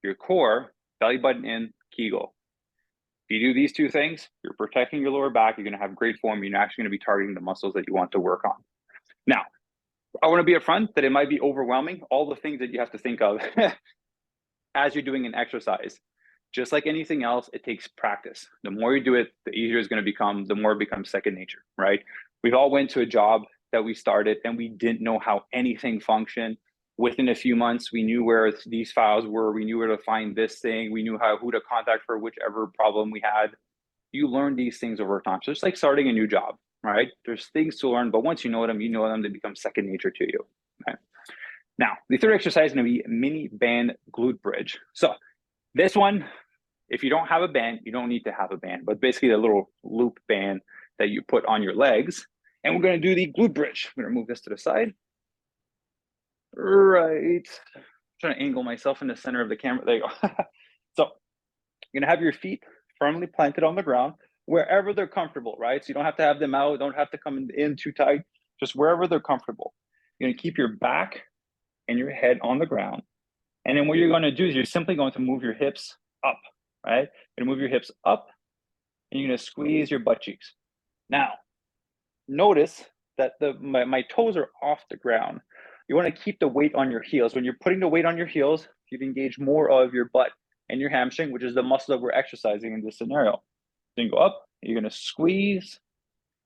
S3: Your core, belly button in, Kegel. If you do these 2 things, you're protecting your lower back. You're going to have great form. You're actually going to be targeting the muscles that you want to work on. Now, I want to be upfront that it might be overwhelming, all the things that you have to think of as you're doing an exercise. Just like anything else, it takes practice. The more you do it, the easier it's going to become, the more it becomes second nature, right? We've all went to a job that we started and we didn't know how anything functioned. Within a few months, we knew where these files were. We knew where to find this thing. We knew who to contact for whichever problem we had. You learn these things over time. So it's like starting a new job, right? There's things to learn, but once you know them, they become second nature to you, right? Now, the third exercise is going to be mini band glute bridge. So this one, if you don't have a band, you don't need to have a band, but basically a little loop band that you put on your legs. And we're going to do the glute bridge. I'm going to move this to the side. Right trying to angle myself in the center of the camera. There you go. So you're gonna have your feet firmly planted on the ground, wherever they're comfortable, right? So you don't have to have them out, don't have to come in too tight, just wherever they're comfortable. You're gonna keep your back and your head on the ground. And then what you're gonna do is you're simply going to move your hips up, right? You're gonna move your hips up and you're gonna squeeze your butt cheeks. Now, notice that my toes are off the ground. You wanna keep the weight on your heels. When you're putting the weight on your heels, you've engaged more of your butt and your hamstring, which is the muscle that we're exercising in this scenario. Then go up, you're gonna squeeze,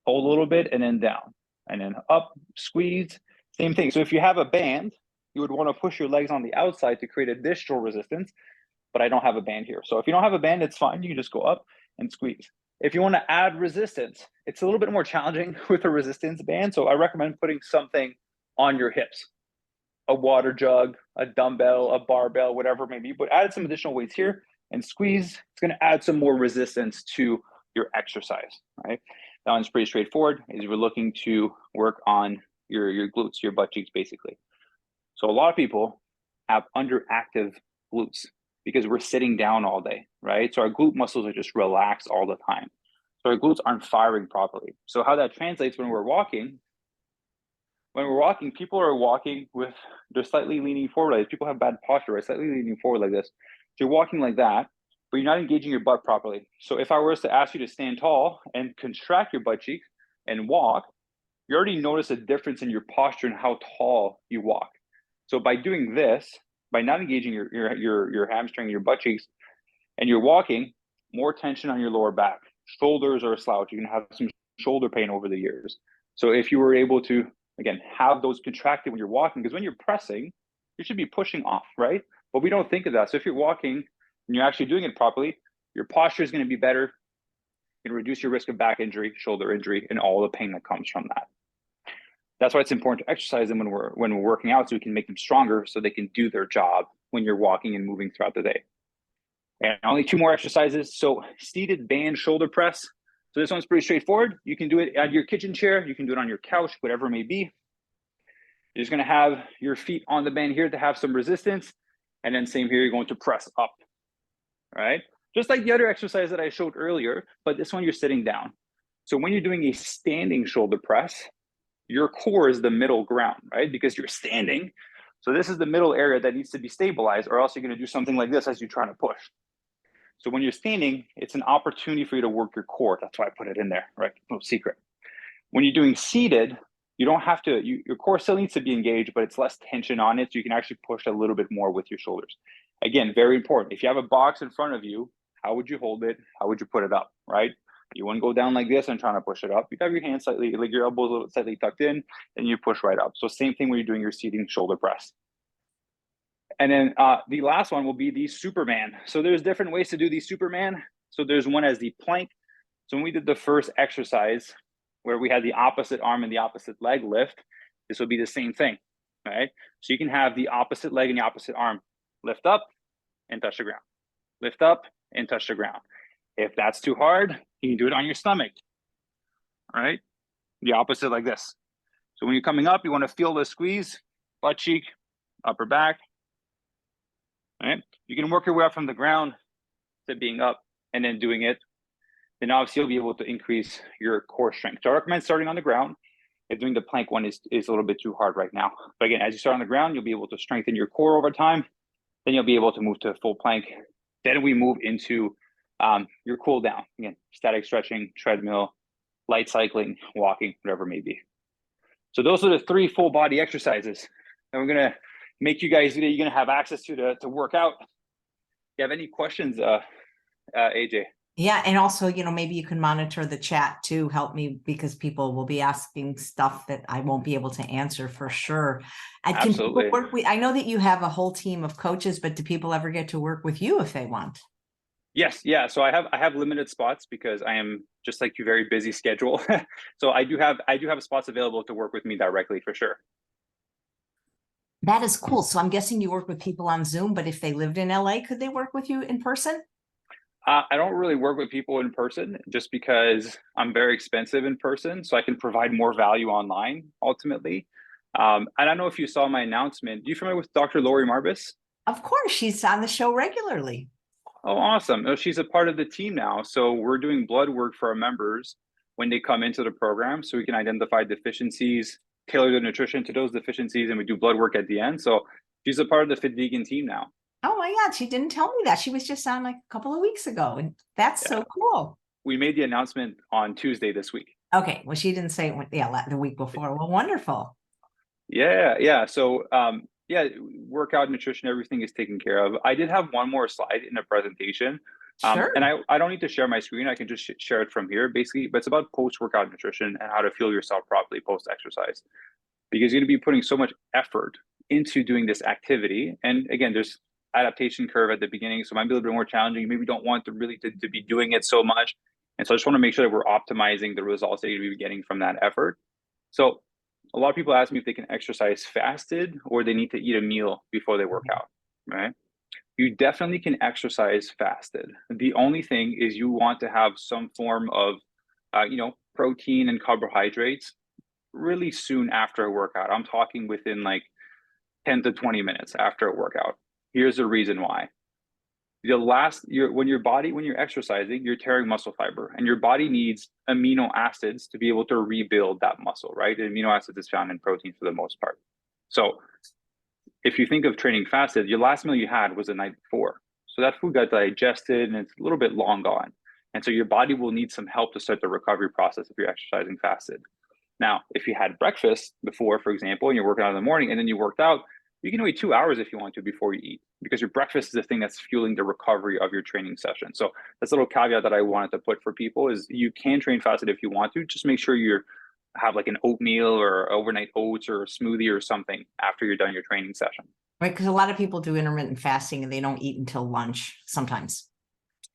S3: hold a little bit, and then down. And then up, squeeze, same thing. So if you have a band, you would wanna push your legs on the outside to create additional resistance, but I don't have a band here. So if you don't have a band, it's fine. You can just go up and squeeze. If you wanna add resistance, it's a little bit more challenging with a resistance band. So I recommend putting something on your hips. A water jug, a dumbbell, a barbell, whatever it may be, but add some additional weights here and squeeze. It's gonna add some more resistance to your exercise, right? That one's pretty straightforward, is we're looking to work on your glutes, your butt cheeks, basically. So a lot of people have underactive glutes because we're sitting down all day, right? So our glute muscles are just relaxed all the time. So our glutes aren't firing properly. So how that translates when we're walking, people are walking with, they're slightly leaning forward. Like people have bad posture, right? Slightly leaning forward like this. So you're walking like that, but you're not engaging your butt properly. So if I was to ask you to stand tall and contract your butt cheeks and walk, you already notice a difference in your posture and how tall you walk. So by doing this, by not engaging your hamstring, your butt cheeks, and you're walking, more tension on your lower back. Shoulders are a slouch. You're gonna have some shoulder pain over the years. So if you were able to, again, have those contracted when you're walking, because when you're pressing, you should be pushing off, right? But we don't think of that. So if you're walking and you're actually doing it properly, your posture is going to be better. You can reduce your risk of back injury, shoulder injury, and all the pain that comes from that. That's why it's important to exercise them when we're working out, so we can make them stronger so they can do their job when you're walking and moving throughout the day. And only 2 more exercises. So seated band shoulder press. So this one's pretty straightforward. You can do it at your kitchen chair. You can do it on your couch, whatever it may be. You're just gonna have your feet on the band here to have some resistance. And then same here, you're going to press up, right? Just like the other exercise that I showed earlier, but this one you're sitting down. So when you're doing a standing shoulder press, your core is the middle ground, right? Because you're standing. So this is the middle area that needs to be stabilized, or else you're gonna do something like this as you're trying to push. So when you're standing, it's an opportunity for you to work your core. That's why I put it in there, right? No secret. When you're doing seated, you don't have to, your core still needs to be engaged, but it's less tension on it. So you can actually push a little bit more with your shoulders. Again, very important. If you have a box in front of you, how would you hold it? How would you put it up, right? You wouldn't go down like this and trying to push it up. You have your hands slightly, like your elbows a little slightly tucked in, and you push right up. So same thing when you're doing your seating shoulder press. And then the last one will be the Superman. So there's different ways to do the Superman. So there's one as the plank. So when we did the first exercise where we had the opposite arm and the opposite leg lift, this will be the same thing, right? So you can have the opposite leg and the opposite arm lift up and touch the ground. Lift up and touch the ground. If that's too hard, you can do it on your stomach, right? The opposite like this. So when you're coming up, you want to feel the squeeze, butt cheek, upper back. Right? You can work your way up from the ground to being up and then doing it. Then obviously you'll be able to increase your core strength. So I recommend starting on the ground. If doing the plank one is a little bit too hard right now. But again, as you start on the ground, you'll be able to strengthen your core over time. Then you'll be able to move to full plank. Then we move into your cool down. Again, static stretching, treadmill, light cycling, walking, whatever it may be. So those are the 3 full body exercises. And we're gonna make you guys, you're gonna have access to work out. If you have any questions, AJ?
S1: Yeah, and also, maybe you can monitor the chat to help me, because people will be asking stuff that I won't be able to answer for sure.
S3: Absolutely.
S1: I know that you have a whole team of coaches, but do people ever get to work with you if they want?
S3: Yes, yeah. So I have limited spots because I am, just like you, very busy schedule. So I do have spots available to work with me directly for sure.
S1: That is cool. So I'm guessing you work with people on Zoom, but if they lived in LA, could they work with you in person?
S3: I don't really work with people in person just because I'm very expensive in person. So I can provide more value online ultimately. I don't know if you saw my announcement. Are you familiar with Dr. Lori Marbus?
S1: Of course, she's on the show regularly.
S3: Oh, awesome. Oh, she's a part of the team now. So we're doing blood work for our members when they come into the program so we can identify deficiencies, tailor the nutrition to those deficiencies, and we do blood work at the end. So she's a part of the Fit Vegan team now.
S1: Oh my God, she didn't tell me that. She was just on like a couple of weeks ago, and that's so cool.
S3: We made the announcement on Tuesday this week.
S1: Okay, well, she didn't say it the week before. Well, wonderful.
S3: Yeah. So yeah, workout, nutrition, everything is taken care of. I did have one more slide in the presentation.
S1: Sure.
S3: And I don't need to share my screen. I can just share it from here, basically. But it's about post-workout nutrition and how to fuel yourself properly post-exercise. Because you're going to be putting so much effort into doing this activity. And again, there's adaptation curve at the beginning. So it might be a little bit more challenging. You maybe don't want to really to be doing it so much. And so I just want to make sure that we're optimizing the results that you're going to be getting from that effort. So a lot of people ask me if they can exercise fasted or they need to eat a meal before they work out, right? You definitely can exercise fasted. The only thing is you want to have some form of, protein and carbohydrates really soon after a workout. I'm talking within like 10 to 20 minutes after a workout. Here's the reason why. When you're exercising, you're tearing muscle fiber, and your body needs amino acids to be able to rebuild that muscle, right? And amino acids is found in protein for the most part. So if you think of training fasted, your last meal you had was the night before. So that food got digested and it's a little bit long gone. And so your body will need some help to start the recovery process if you're exercising fasted. Now, if you had breakfast before, for example, and you're working out in the morning and then you worked out, you can wait 2 hours if you want to before you eat, because your breakfast is the thing that's fueling the recovery of your training session. So that's a little caveat that I wanted to put for people is you can train fasted if you want to, just make sure you have like an oatmeal or overnight oats or a smoothie or something after you're done your training session.
S1: Right, because a lot of people do intermittent fasting and they don't eat until lunch sometimes.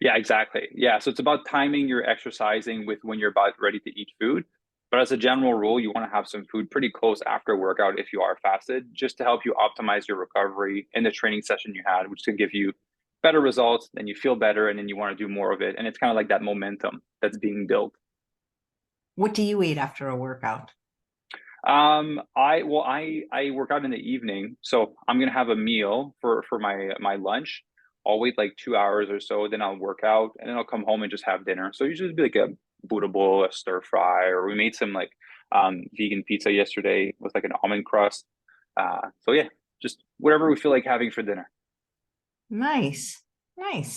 S3: Yeah, exactly. Yeah, so it's about timing your exercising with when you're about ready to eat food. But as a general rule, you want to have some food pretty close after workout if you are fasted, just to help you optimize your recovery in the training session you had, which can give you better results, then you feel better, and then you want to do more of it. And it's kind of like that momentum that's being built.
S1: What do you eat after a workout?
S3: I work out in the evening, so I'm gonna have a meal for my lunch. I'll wait like 2 hours or so, then I'll work out, and then I'll come home and just have dinner. So usually it'd be like a Buddha bowl, a stir fry, or we made some like vegan pizza yesterday with like an almond crust. So yeah, just whatever we feel like having for dinner.
S1: Nice.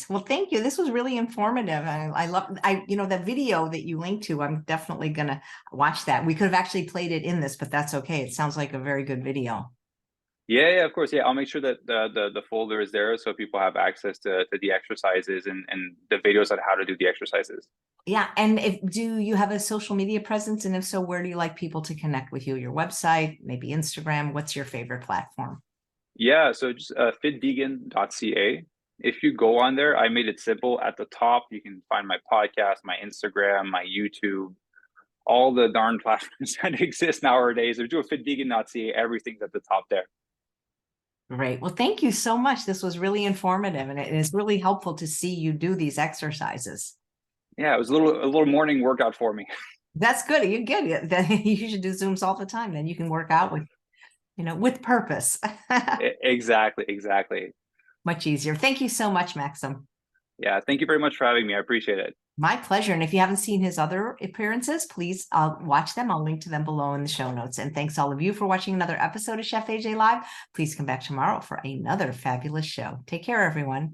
S1: Well, thank you. This was really informative. I love, the video that you linked to, I'm definitely going to watch that. We could have actually played it in this, but that's okay. It sounds like a very good video.
S3: Yeah, of course. Yeah, I'll make sure that the folder is there so people have access to the exercises and the videos on how to do the exercises.
S1: Yeah. And do you have a social media presence? And if so, where do you like people to connect with you? Your website, maybe Instagram? What's your favorite platform?
S3: Yeah, so just fitvegan.ca. If you go on there, I made it simple. At the top, you can find my podcast, my Instagram, my YouTube, all the darn platforms that exist nowadays. If you do a fitvegan.ca, everything's at the top there.
S1: Great. Well, thank you so much. This was really informative, and it is really helpful to see you do these exercises.
S3: Yeah, it was a little morning workout for me.
S1: That's good. You get it. You should do Zooms all the time. Then you can work out with purpose.
S3: Exactly.
S1: Much easier. Thank you so much, Maxim.
S3: Yeah, thank you very much for having me. I appreciate it.
S1: My pleasure. And if you haven't seen his other appearances, please watch them. I'll link to them below in the show notes. And thanks all of you for watching another episode of Chef AJ Live. Please come back tomorrow for another fabulous show. Take care, everyone.